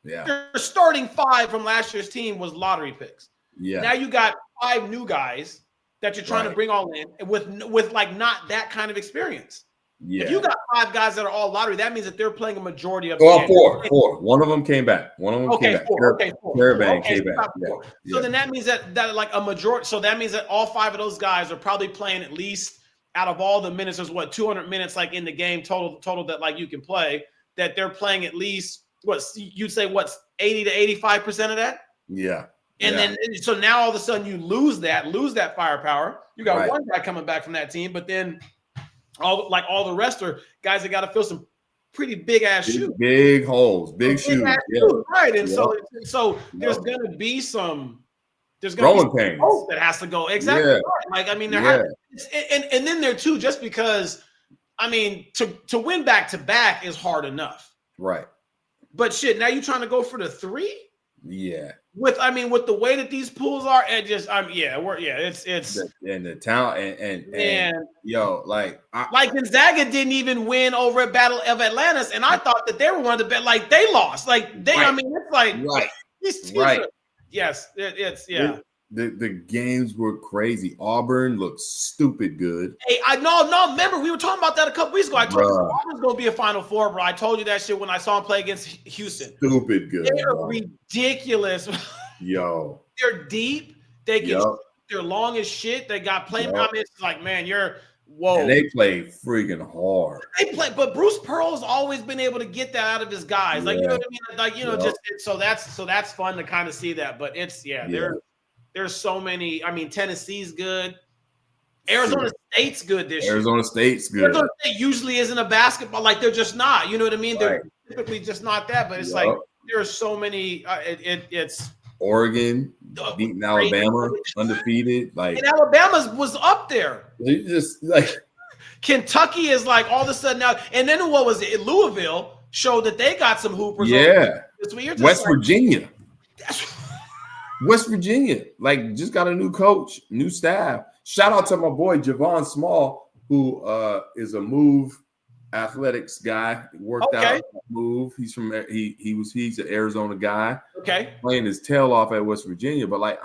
Their starting 5 from last year's team was lottery picks. Yeah. Now you got 5 new guys that you're trying to bring all in with like not that kind of experience. Yeah. If you got 5 guys that are all lottery, that means that they're playing a majority of the game. Four. One of them came back. Came back. Four. Caravan Okay, came back. So then that means that like a majority. So that means that all 5 of those guys are probably playing at least out of all the minutes. There's 200 minutes like in the game total that like you can play. That they're playing at least you'd say 80 to 85% of that. Yeah. And then so now all of a sudden you lose that firepower. You got one guy coming back from that team, but then all the rest are guys that got to fill some pretty big ass shoes, big holes, big shoes, right? And so there's gonna be there's growing pains that has to go exactly. Right. Like I mean, and then there too, just because I mean to win back to back is hard enough, right? But shit, now you trying to go for the 3? Yeah. With the way that these pools are, and just it's and the talent and yo, like Gonzaga didn't even win over at Battle of Atlantis, and I thought that they were one of the best. Like they lost, like they. Right. I mean, it's like these teams are, yes, the games were crazy. Auburn looked stupid good. Hey, no. Remember, we were talking about that a couple weeks ago. I told you Auburn's going to be a Final Four, bro. I told you that shit when I saw him play against Houston. Stupid good. They're ridiculous. Yo, they're deep. They can. They're long as shit. They got playing. I mean, it's like, man, whoa. And they play freaking hard. But Bruce Pearl's always been able to get that out of his guys. Like, you know what I mean? Like, just so that's fun to kind of see that. But it's there's so many. I mean, Tennessee's good. Arizona State's good this year. Arizona State's good. Arizona State usually isn't a basketball. Like, they're just not. You know what I mean? They're typically just not that. But it's like there's so many. It's Oregon beating Alabama undefeated. Like, and Alabama was up there. They just like Kentucky is like all of a sudden now. And then what was it? Louisville showed that they got some hoopers. Yeah. West Virginia. West Virginia, like, just got a new coach, new staff. Shout out to my boy Javon Small, who is a Move athletics guy. Worked out Move. He's from he's an Arizona guy. Okay, playing his tail off at West Virginia, but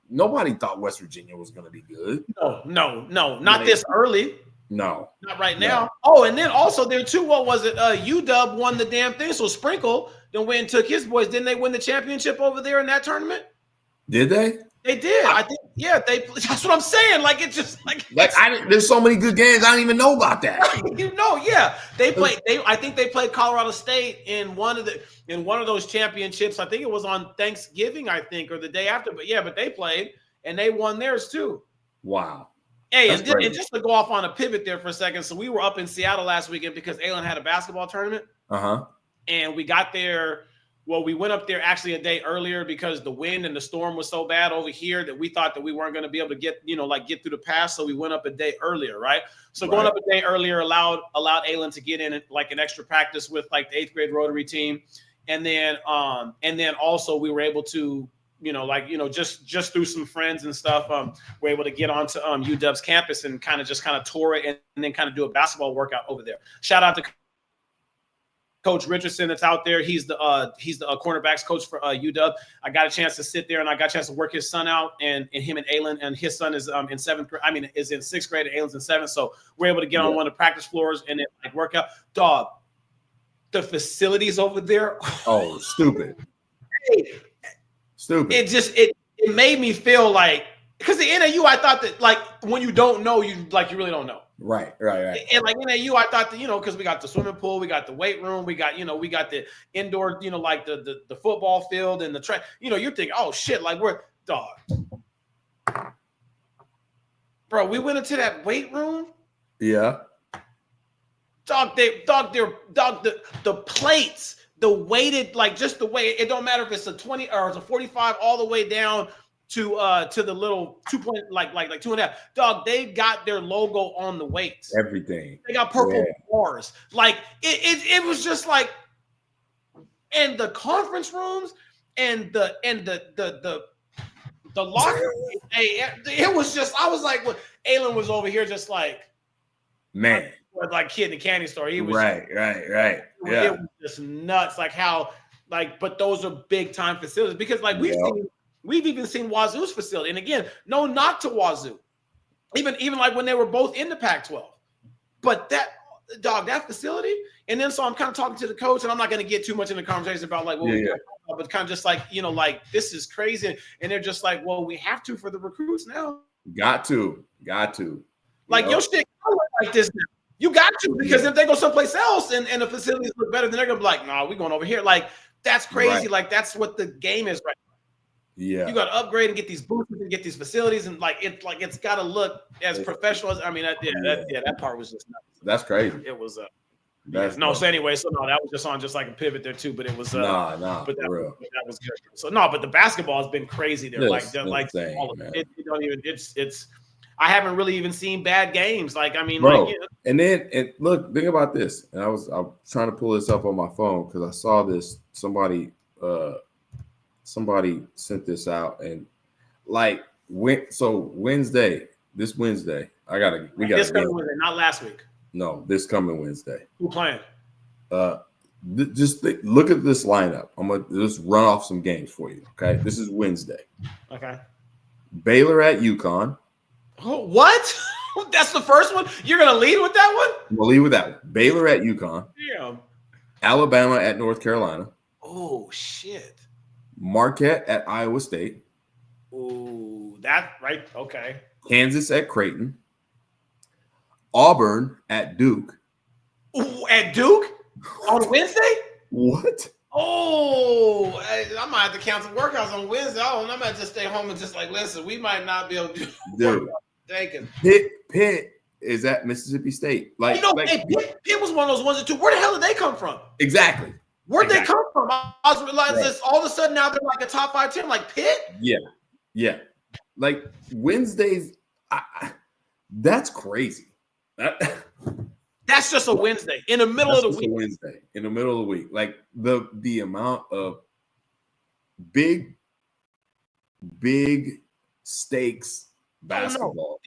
nobody thought West Virginia was going to be good. No, not this early. No, not right now. No. Oh, and then also there too. What was it? UW won the damn thing. So Sprinkle then went and took his boys. Didn't they win the championship over there in that tournament? Did they? They did. I think. Yeah, they. That's what I'm saying. Like it's just there's so many good games I don't even know about that. They played. I think they played Colorado State in one of those championships. I think it was on Thanksgiving. I think, or the day after. But they played and they won theirs too. Wow. Hey, and just to go off on a pivot there for a second. So we were up in Seattle last weekend because Alan had a basketball tournament. And we got there. Well, we went up there actually a day earlier because the wind and the storm was so bad over here that we thought that we weren't going to be able to get through the pass. So we went up a day earlier, right? So going up a day earlier allowed Alan to get in like an extra practice with like the 8th grade Rotary team. And then also we were able to, just through some friends and stuff, we're able to get onto UW's campus and kind of tour it and then kind of do a basketball workout over there. Shout out to Coach Richardson that's out there. He's the cornerbacks coach for UW. I got a chance to sit there and I got a chance to work his son out and him and Alan, and his son is in 7th grade. I mean, is in 6th grade and Alan's in 7th. So we're able to get on one of the practice floors and then work out. Dog, the facilities over there. Oh, stupid. Stupid. It made me feel like, because the NAU, I thought that like when you don't know, you really don't know. Right. And like NAU, I thought that, because we got the swimming pool, we got the weight room, we got the indoor, like the football field and the track. You're thinking, oh shit, like we're dog. Bro, we went into that weight room. Yeah. Dog, the plates, the weighted, like just the way, it don't matter if it's a 20 or it's a 45 all the way down to the little 2 point, like 2.5. Dog, they got their logo on the weights. Everything. They got purple bars. Like it was just like, and the conference rooms and the locker room. It was just, I was like, what Alan was over here just like, man, like kid in the candy store. He was right. Yeah. It was just nuts. Like how, like, but those are big time facilities because like we've even seen Wazoo's facility. And again, no knock to Wazoo. Even like when they were both in the Pac-12. But that dog, that facility. And then so I'm kind of talking to the coach, and I'm not going to get too much in the conversation about like, well, but kind of just like, like this is crazy. And they're just like, well, we have to for the recruits now. Got to. Like your shit like this now. You got to, because if they go someplace else and the facilities look better, then they're gonna be like, nah, we're going over here. Like that's crazy. Right. Like that's what the game is right now. Yeah, you got to upgrade and get these boosters and get these facilities, and it's got to look as professional as. I mean, that part was just nuts. That's crazy. It was So anyway, so no, that was just on just like a pivot there too, but it was but that was good. So no, but the basketball has been crazy there. Insane, all of it. You don't even. It's. I haven't really even seen bad games. Like I mean, bro. And look, think about this. And I'm trying to pull this up on my phone because I saw this. Somebody sent this out, and like Wednesday, this Wednesday, we got this coming Wednesday, not last week. No, this coming Wednesday. Who playing? Look at this lineup. I'm gonna just run off some games for you. Okay, this is Wednesday. Okay. Baylor at UConn. Oh, what? That's the first one? You're going to lead with that one? We'll lead with that one. Baylor at UConn. Damn. Alabama at North Carolina. Oh, shit. Marquette at Iowa State. Oh, that right. Okay. Kansas at Creighton. Auburn at Duke. Ooh, at Duke? On Wednesday? What? Oh, I might have to cancel workouts on Wednesday. I might just stay home and just like, listen, we might not be able to do Pitt is at Mississippi State. Pitt was one of those ones that where the hell did they come from? Exactly. Where'd they come from? I was realizing this all of a sudden now they're like a top 5 team, like Pitt. Yeah. Like Wednesdays, that's crazy. That's just a Wednesday in the middle of the week. Wednesday in the middle of the week, like the amount of big stakes basketball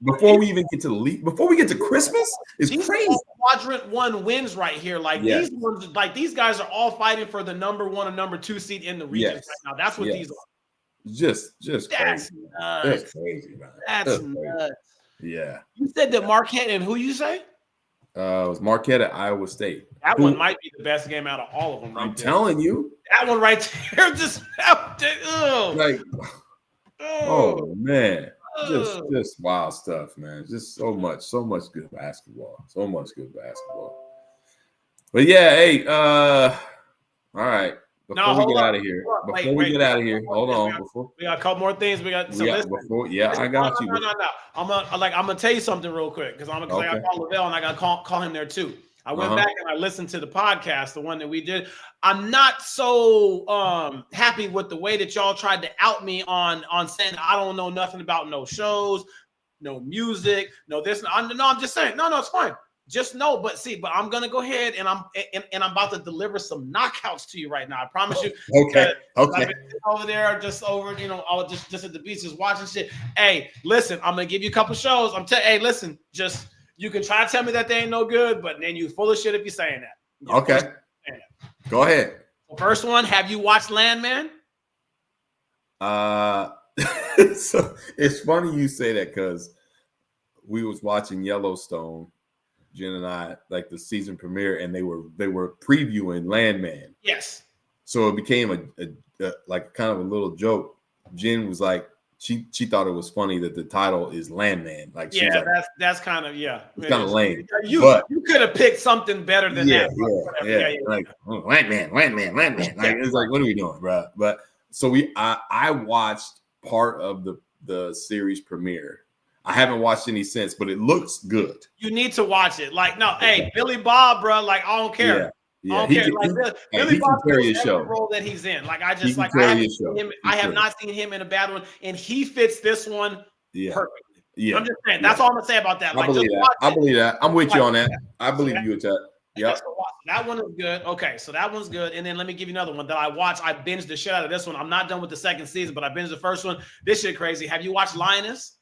before we even get to the league, before we get to Christmas, is crazy. Quadrant 1 wins right here. Like these ones, like these guys are all fighting for the number 1 and number 2 seed in the region right now. That's what these are. Just that's crazy. Nuts. That's crazy, man. That's nuts. Yeah. You said that Marquette and who you say? It was Marquette at Iowa State. That one might be the best game out of all of them. I'm telling you. That one right there, just man. Just wild stuff, man. Just so much good basketball. But yeah, hey, all right. Before we get out of here, hold on. We got a couple more things. We got I got you. No. I'm gonna tell you something real quick because I got to call Lavelle and I got to call him there too. I went back and I listened to the podcast, the one that we did. I'm not so happy with the way that y'all tried to out me on saying I don't know nothing about no shows, no music, no this. I'm just saying, no, it's fine. Just know, but I'm gonna go ahead and I'm about to deliver some knockouts to you right now. I promise you. Okay. I've been over there, just I was just at the beach, just watching shit. Hey, listen, I'm gonna give you a couple shows. Hey, listen, just you can try to tell me that they ain't no good, but then you full of shit if you're saying that. Okay. Go ahead. First one, have you watched Landman? So it's funny you say that because we was watching Yellowstone. Jen and I, like the season premiere, and they were previewing Landman. Yes. So it became a like kind of a little joke. Jen was like, she thought it was funny that the title is Landman. Like, that's kind of it's kind of lame. You could have picked something better than that. Yeah. Like Landman. Like it's like, what are we doing, bro? But so I watched part of the series premiere. I haven't watched any since, but it looks good. You need to watch it. Like, no, hey, Billy Bob, bro. Like, I don't care. Yeah. I don't care. Billy Bob carry a show. Role that he's in. Like, I have not seen him in a bad one, and he fits this one perfectly. Yeah. I'm just saying. That's all I'm gonna say about that. I believe that. I'm with you on that. I believe you with that. Yeah. That one is good. Okay, so that one's good. And then let me give you another one that I watched. I binged the shit out of this one. I'm not done with the second season, but I binged the first one. This shit crazy. Have you watched Lioness?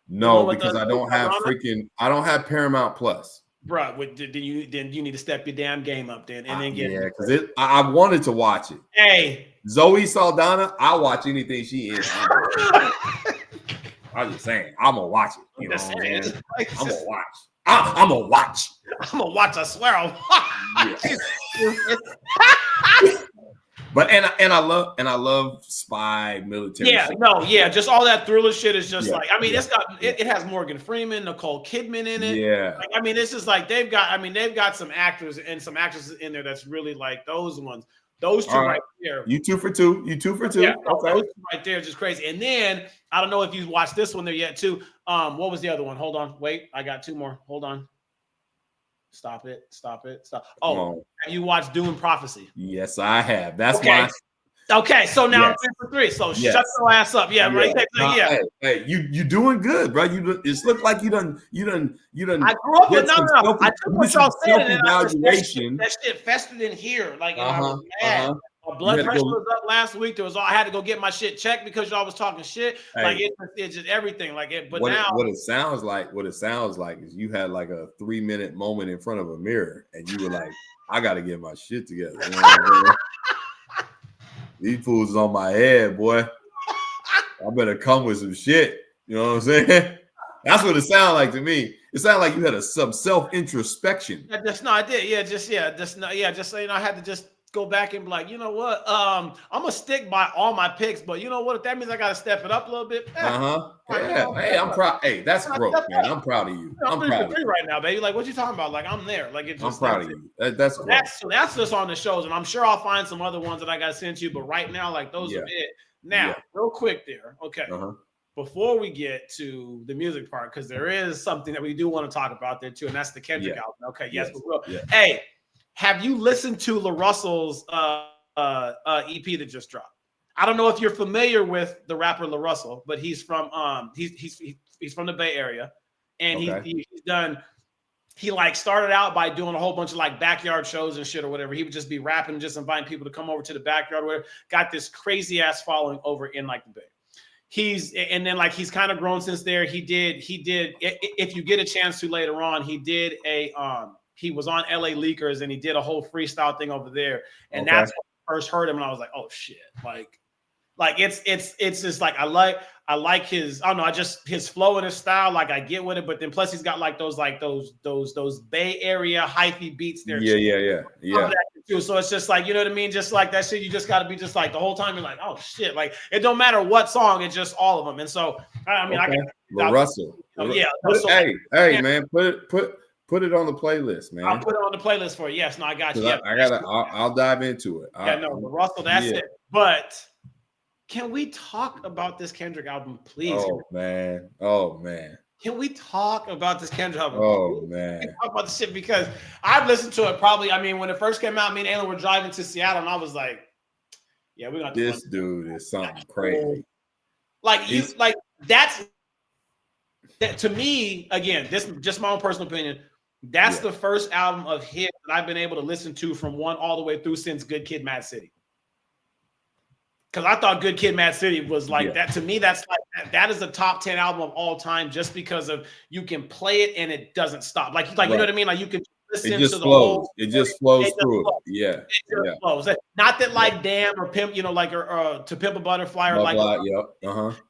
No, because I don't have Paramount Plus. Bro, then you need to step your damn game up then and then get because I wanted to watch it. Hey, Zoe Saldana, I'll watch anything she is. I'm just saying, I'm gonna watch it. You know what I'm saying? Like, I'm gonna watch. I'm gonna watch. I'm gonna watch. I swear, I'll watch. But I love spy military. Yeah, shit. no, yeah, just all that thriller shit is just Yeah, like, I mean, yeah, it's got it has Morgan Freeman, Nicole Kidman in it. Yeah, like, I mean, it's just like they've got some actors and some actresses in there that's really like those ones. Those two right there. You 2 for 2. You 2 for 2. Yeah, okay. Those two right there, just crazy. And then I don't know if you watched this one there yet too. What was the other one? Hold on, wait, I got two more. Hold on. Stop it. Oh, have you watched Dune Prophecy? Yes, I have. That's my. Okay, so now I'm 3 for 3. So shut your ass up. Yeah, right. Yeah. Hey, you doing good, bro. It's looked like you done. I grew up with no. I took what y'all said, and then that shit fested in here. Like, I was mad. My blood pressure was up last week. I had to go get my shit checked because y'all was talking shit. Hey, like it's just everything. Like it. But what it sounds like is you had like a 3-minute moment in front of a mirror, and you were like, "I got to get my shit together." You know what I mean? These fools is on my head, boy. I better come with some shit. You know what I'm saying? That's what it sounded like to me. It sounded like you had some self-introspection. I did. Just so you know, I had to just go back and be like, you know what? I'm gonna stick by all my picks, but you know what? If that means I gotta step it up a little bit. Yeah. Hey, I'm proud. Hey, that's growth, man. I'm proud of you. I'm proud of you right now, baby. Like, what you talking about? Like, I'm there. Like, I'm proud of you. That's growth. That's just on the shows, and I'm sure I'll find some other ones that I gotta send you. But right now, like, those are it. Now, real quick there. Okay. Before we get to the music part, because there is something that we do want to talk about there too, and that's the Kendrick album. Okay, yes, we will. Hey, have you listened to La Russell's EP that just dropped? I don't know if you're familiar with the rapper La Russell, but he's from he's from the Bay Area, and he's done. He like started out by doing a whole bunch of like backyard shows and shit or whatever. He would just be rapping, just inviting people to come over to the backyard or whatever. Got this crazy ass following over in like the Bay. He's kind of grown since there. He did if you get a chance to later on, he did he was on LA Leakers and he did a whole freestyle thing over there. And that's when I first heard him and I was like, oh shit. Like it's just like I like his, I don't know, his flow and his style, like I get with it, but then plus he's got like those Bay Area hyphy beats there. Yeah. Too. So it's just like, you know what I mean? Just like that shit, you just got to be just like the whole time you're like, oh shit, like it don't matter what song, it's just all of them. And so I mean, I Russell. Hey, man, put it on the playlist, man. I'll put it on the playlist for you. Yes, no, I got you. I'll dive into it. Russell, that's it. But can we talk about this Kendrick album, please? Oh man. Can we talk about this Kendrick album? Oh man. Can we talk about this shit because I've listened to it probably. I mean, when it first came out, me and Alan were driving to Seattle, and I was like, "Yeah, we're gonna." This dude is something crazy. That to me, again, this is just my own personal opinion. That's the first album of his that I've been able to listen to from one all the way through since Good Kid, Mad City. Because I thought Good Kid, Mad City was like that. To me, that's like that is a top 10 album of all time, just because of you can play it and it doesn't stop. Like you know what I mean? Like you can listen to the whole. It just flows through it. Yeah, it just flows. Not that like Damn or Pimp, you know, like or To Pimp a Butterfly or like.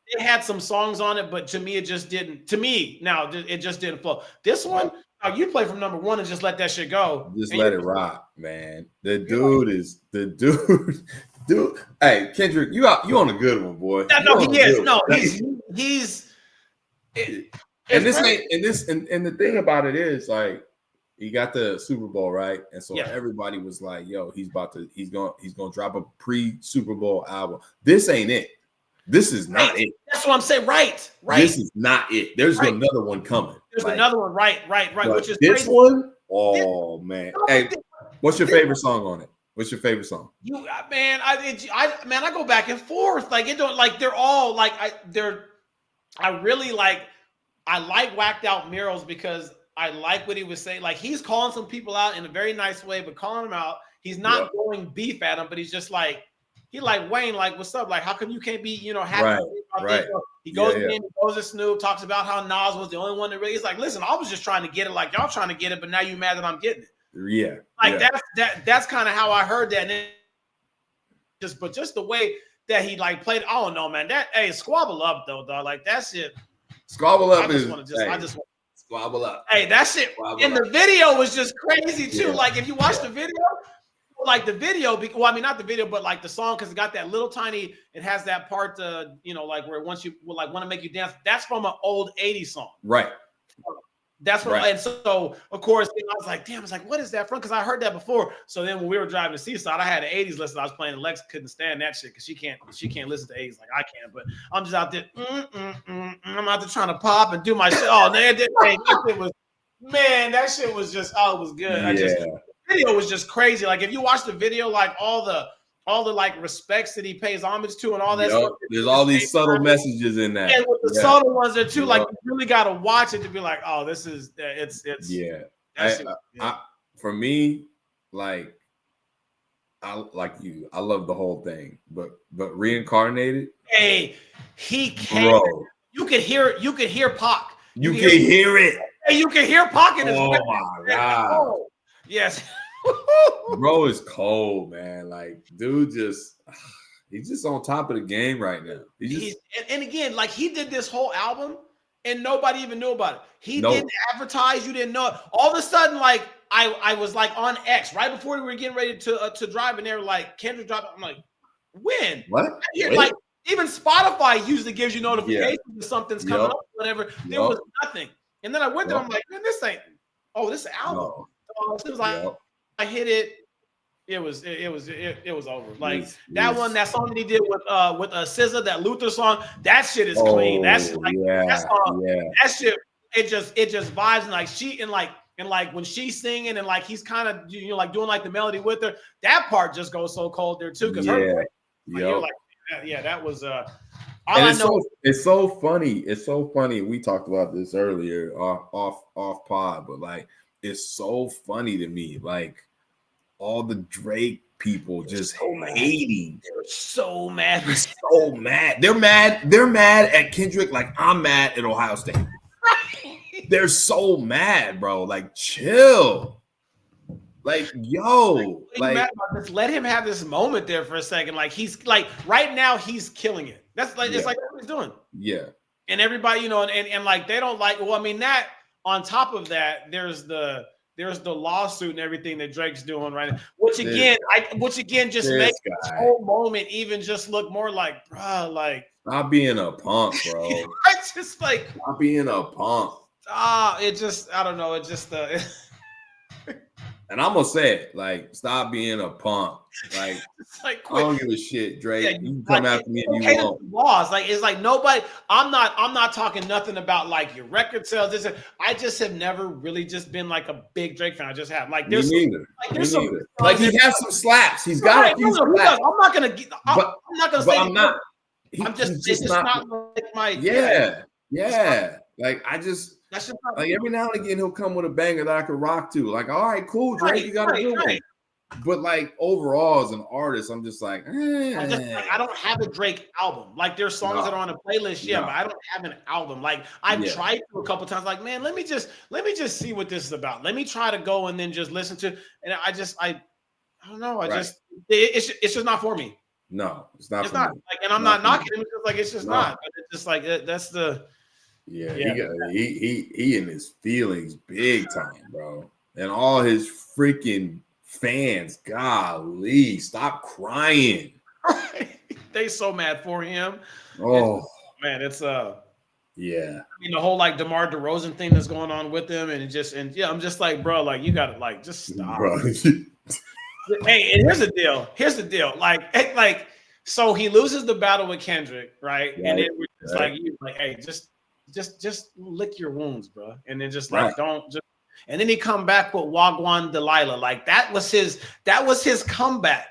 It had some songs on it, but to me, it just didn't. To me, now it just didn't flow. This one, you play from number one and just let that shit go. Just let it rock, man. The dude. Dude, hey Kendrick, you on a good one, boy. No, he is. No, he's. And the thing about it is, like, he got the Super Bowl, right? And so everybody was like, "Yo, he's gonna drop a pre-Super Bowl album." This ain't it. This is not it. That's what I'm saying. Right. This is not it. There's another one coming. There's another one. Right. Which is this crazy. One. Oh man. Hey, what's your favorite song on it? What's your favorite song? I go back and forth. Like it don't like they're all like I really like Whacked Out Murals because I like what he was saying. Like he's calling some people out in a very nice way, but calling them out, he's not going beef at them, but he's just like Wayne, like what's up? Like how come you can't be happy? Right. He goes in, he goes to Snoop, talks about how Nas was the only one that really. He's like, listen, I was just trying to get it, like y'all trying to get it, but now you mad that I'm getting it. Yeah, that's kind of how I heard that. And just the way that he like played, I don't know, man. That squabble up though, dog. Like that shit. Squabble Up I just is want to just, hey, I just want. Squabble Up. Hey, that shit Squabble in Up. the video was just crazy too. Yeah. Like if you watch the video, like the video, well, I mean not the video, but like the song, because it got that little tiny. It has that part, like where once you like want to make you dance. That's from an old '80s song, Right? That's what, and so of course I was like, damn, I was like, what is that from? Because I heard that before. So then when we were driving to Seaside, I had an '80s listen. I was playing, and Lex couldn't stand that shit because she can't listen to '80s like I can. But I'm just out there, I'm out there trying to pop and do my shit. Oh, man, that shit was just, it was good. Yeah. The video was just crazy. Like if you watch the video, like all the like respects that he pays homage to and all that stuff. There's all these subtle messages in that. And with the subtle ones there too, like you really got to watch it to be like, oh, this is it's yeah. For me, like I like you. I love the whole thing, but Reincarnated. Hey, he came. Bro. You could hear Pac. You can hear it. Hey, you can hear Pac in his. Oh my god. Oh. Yes. Bro is cold, man. Like, dude, he's just on top of the game right now. And again, like he did this whole album and nobody even knew about it. He didn't advertise, you didn't know it. All of a sudden, like I was like on X right before we were getting ready to drive, and they were like, Kendrick dropped. I'm like, when? What? Like even Spotify usually gives you notifications if something's coming up, whatever. There was nothing. And then I went there, I'm like, man, this ain't. Oh, this album. No. So it was like I hit it. It was over. Like that song that he did with SZA, that Luther song. That shit is clean. That's like that shit. It just vibes, and like she and like when she's singing and like he's kind of like doing like the melody with her. That part just goes so cold there too, because you're like, that was it's so funny. It's so funny. We talked about this earlier off pod, but like it's so funny to me. Like all the Drake people just hating. They're so mad. They're so mad. They're mad. They're mad at Kendrick like I'm mad at Ohio State. Right. They're so mad, bro. Like chill. Like, yo, like just let him have this moment there for a second. Like he's like right now he's killing it. That's like it's like what he's doing. Yeah. And everybody, and like they don't like. Well, I mean that on top of that, there's the lawsuit and everything that Drake's doing right now, which again just makes this whole moment even just look more like, bro, like not being a punk, bro. It's just like not being a punk. It just I don't know. It just and I'm gonna say it, like, stop being a punk. Like, I don't give a shit, Drake. You can come after me if you want. Laws, like, it's like nobody. I'm not talking nothing about like your record sales. I just have never really just been like a big Drake fan. I just have like there's me neither. Like he has some slaps. He's got a few slaps. I'm not gonna say. I'm not. I'm just. It's just not like my. Yeah. Like I just. Like every now and again, he'll come with a banger that I could rock to. Like, all right, cool, Drake, you got to do it. But like overall, as an artist, I'm just like, I don't have a Drake album. Like there's songs that are on a playlist, but I don't have an album. Like I've tried to a couple times. Like, man, let me just see what this is about. Let me try to go and then just listen to. And I don't know. It's just not for me. No, it's not. It's not. Like, and I'm not knocking him. It's just like it's just not. But it's just like that's the. He in his feelings big time, bro. And all his freaking fans, golly, stop crying. They so mad for him. Oh man, it's yeah. I mean the whole like DeMar DeRozan thing that's going on with him, and I'm just like, bro, like you gotta like just stop. Bro. Hey, and here's the deal. Like so he loses the battle with Kendrick, right? And then we're just like, hey, just lick your wounds, bro. And then just like don't just. And then he come back with Wagwan Delilah. Like that was his comeback.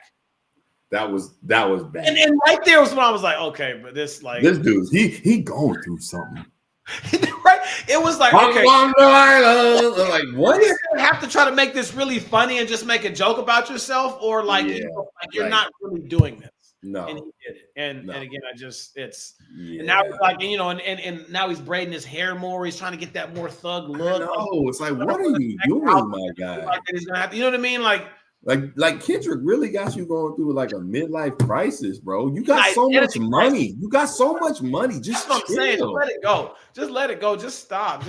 That was bad. And right there was when I was like, okay, but this dude, he going through something. Right? It was like, okay. Like what? You're gonna have to try to make this really funny and just make a joke about yourself, or like, you're not really doing this. No, and he did it, and again, and now it's like, and now he's braiding his hair more. He's trying to get that more thug look. No, it's like, what are you doing, my guy? Like he's gonna have to, you know what I mean? Like, Like Kendrick really got you going through like a midlife crisis, bro. You got so much money. You got so much money. Just That's what I'm saying. Just let it go. Just let it go. Just stop.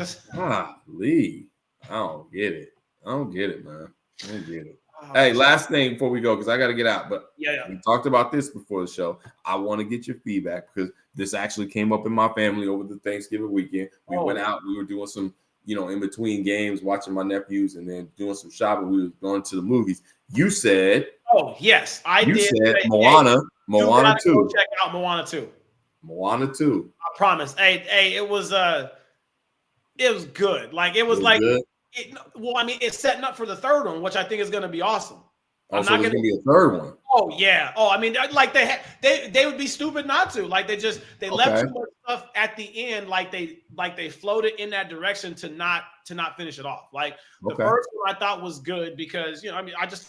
Lee. I don't get it. I don't get it, man. I don't get it. Hey, last thing before we go, because I got to get out. But we talked about this before the show. I want to get your feedback because this actually came up in my family over the Thanksgiving weekend. We went out. We were doing some, in between games, watching my nephews and then doing some shopping. We were going to the movies. You said, "Oh yes, I did." You said Moana 2. Check out Moana 2. Moana 2. I promise. Hey, it was good. Like it was good. It's setting up for the third one, which I think is going to be awesome. So there's going to be a third one. Oh yeah. Oh, I mean, like they would be stupid not to. Like they left too much stuff at the end. Like they floated in that direction to not finish it off. Like the first one I thought was good because I just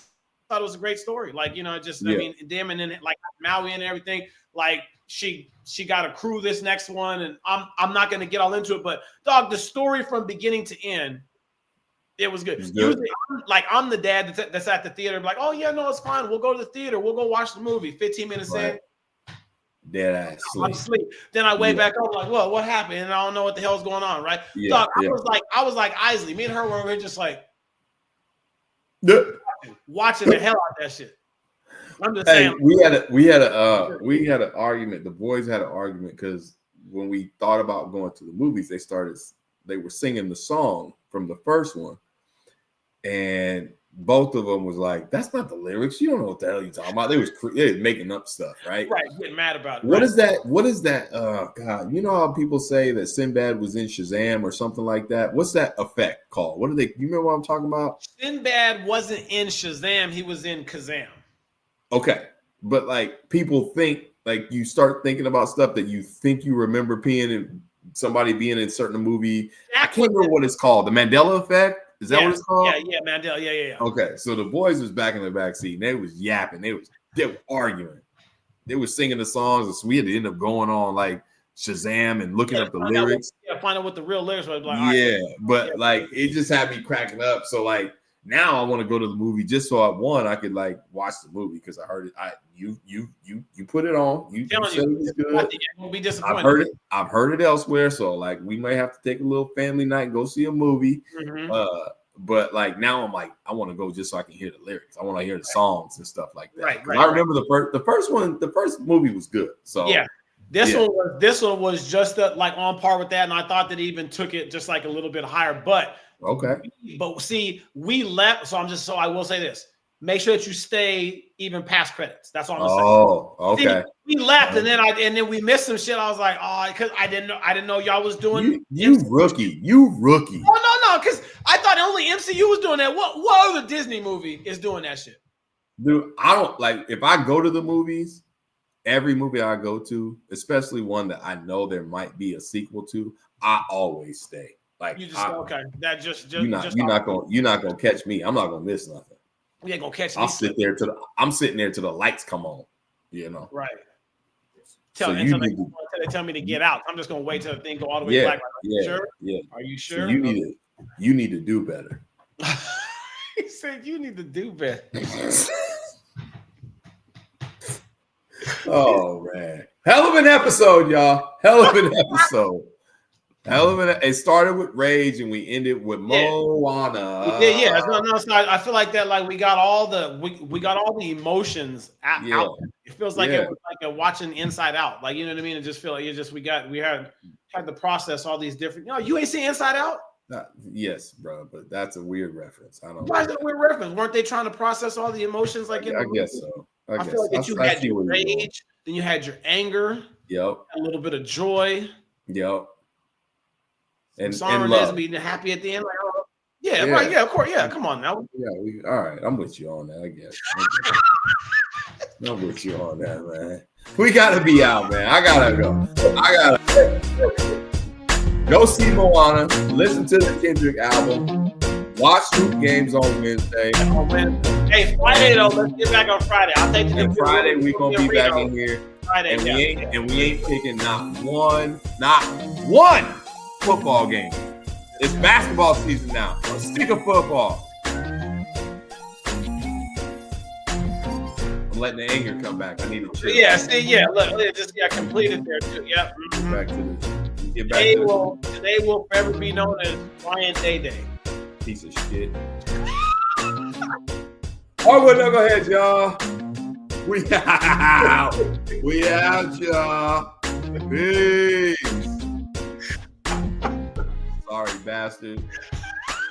thought it was a great story. Like I mean them and then like Maui and everything. Like she got a crew this next one, and I'm not going to get all into it, but dog, the story from beginning to end. It was good. Usually, I'm the dad that's at the theater. Like, oh yeah, no, it's fine. We'll go to the theater. We'll go watch the movie. 15 minutes in, dead ass sleep. I'm asleep. Then I wake back up like, what happened? And I don't know what the hell's going on, right? Yeah, I was like Isley. Me and her were just like watching the hell out of that shit. I'm just saying. We had an argument. The boys had an argument because when we thought about going to the movies, they were singing the song from the first one. And both of them was like, that's not the lyrics. You don't know what the hell you're talking about. They was making up stuff, right? Right, getting mad about it. What is that? God, you know how people say that Sinbad was in Shazam or something like that? What's that effect called? You remember what I'm talking about? Sinbad wasn't in Shazam. He was in Kazam. Okay. But like people think, like you start thinking about stuff that you think you remember somebody being in a certain movie. I can't remember what it's called. The Mandela effect? Is that what it's called? Yeah, Mandela. Yeah. Okay, so the boys was back in the back seat and they was yapping. They were arguing. They were singing the songs, and so we had to end up going on like Shazam and looking up the lyrics. Find out what the real lyrics were. Like, it just had me cracking up. So like now I want to go to the movie just so I could like watch the movie because I heard it. You put it on. You said it was good. Won't be disappointed. I've heard it elsewhere. So like we may have to take a little family night and go see a movie. Mm-hmm. But like now I'm like I want to go just so I can hear the lyrics. I want to hear the songs and stuff like that. Right. I remember the first movie was good. So yeah. This one was just like on par with that, and I thought that he even took it just like a little bit higher. But see, we left. So I will say this: make sure that you stay even past credits. That's all I'm saying. Oh, okay. See, we left, and then we missed some shit. I was like, because I didn't know y'all was doing. You rookie. Oh no, because I thought only MCU was doing that. What other Disney movie is doing that shit? Dude, I don't like if I go to the movies. Every movie I go to, especially one that I know there might be a sequel to, I always stay. Like you just okay. That just you're not gonna catch me. I'm not gonna miss nothing. You ain't gonna catch me. I'm sitting there till the lights come on. Right. Until they tell me to get out. I'm just gonna wait till the thing go all the way black. Sure? Yeah. Are you sure? So you need to do better. He said you need to do better. Oh man, hell of an episode, y'all. Hell of an episode. It started with Rage and we ended with Moana. Yeah. No. So I feel like that. Like we got all the emotions out. It feels like it was like watching Inside Out. Like you know what I mean. It just feel like we had to process all these different. You ain't seen Inside Out. Yes, bro, but that's a weird reference. I don't. Why is it a weird reference? Weren't they trying to process all the emotions? Like I guess so. I feel like that you had your rage, then you had your anger. Yep. A little bit of joy. Yep. And love. Being happy at the end. Like, right. Yeah, of course. Yeah, come on now. Yeah, all right. I'm with you on that, I guess. I'm with you on that, man. We gotta be out, man. I gotta go see Moana. Listen to the Kendrick album. Watch Hoop Games on Wednesday. Hey, Friday though. Let's get back on Friday. I'll take you. And Friday we gonna be back in here. Friday, and we ain't picking not one football game. It's basketball season now. I'm sick of football. I'm letting the anger come back. I need to chill. Yeah, see, yeah, look, it just got completed there too. Yep. Back to this. Get back Today to today will forever be known as Ryan Day Day. piece of shit. Hardwood Knuckleheadz, y'all. We out. We out, y'all. Peace. Sorry, bastard.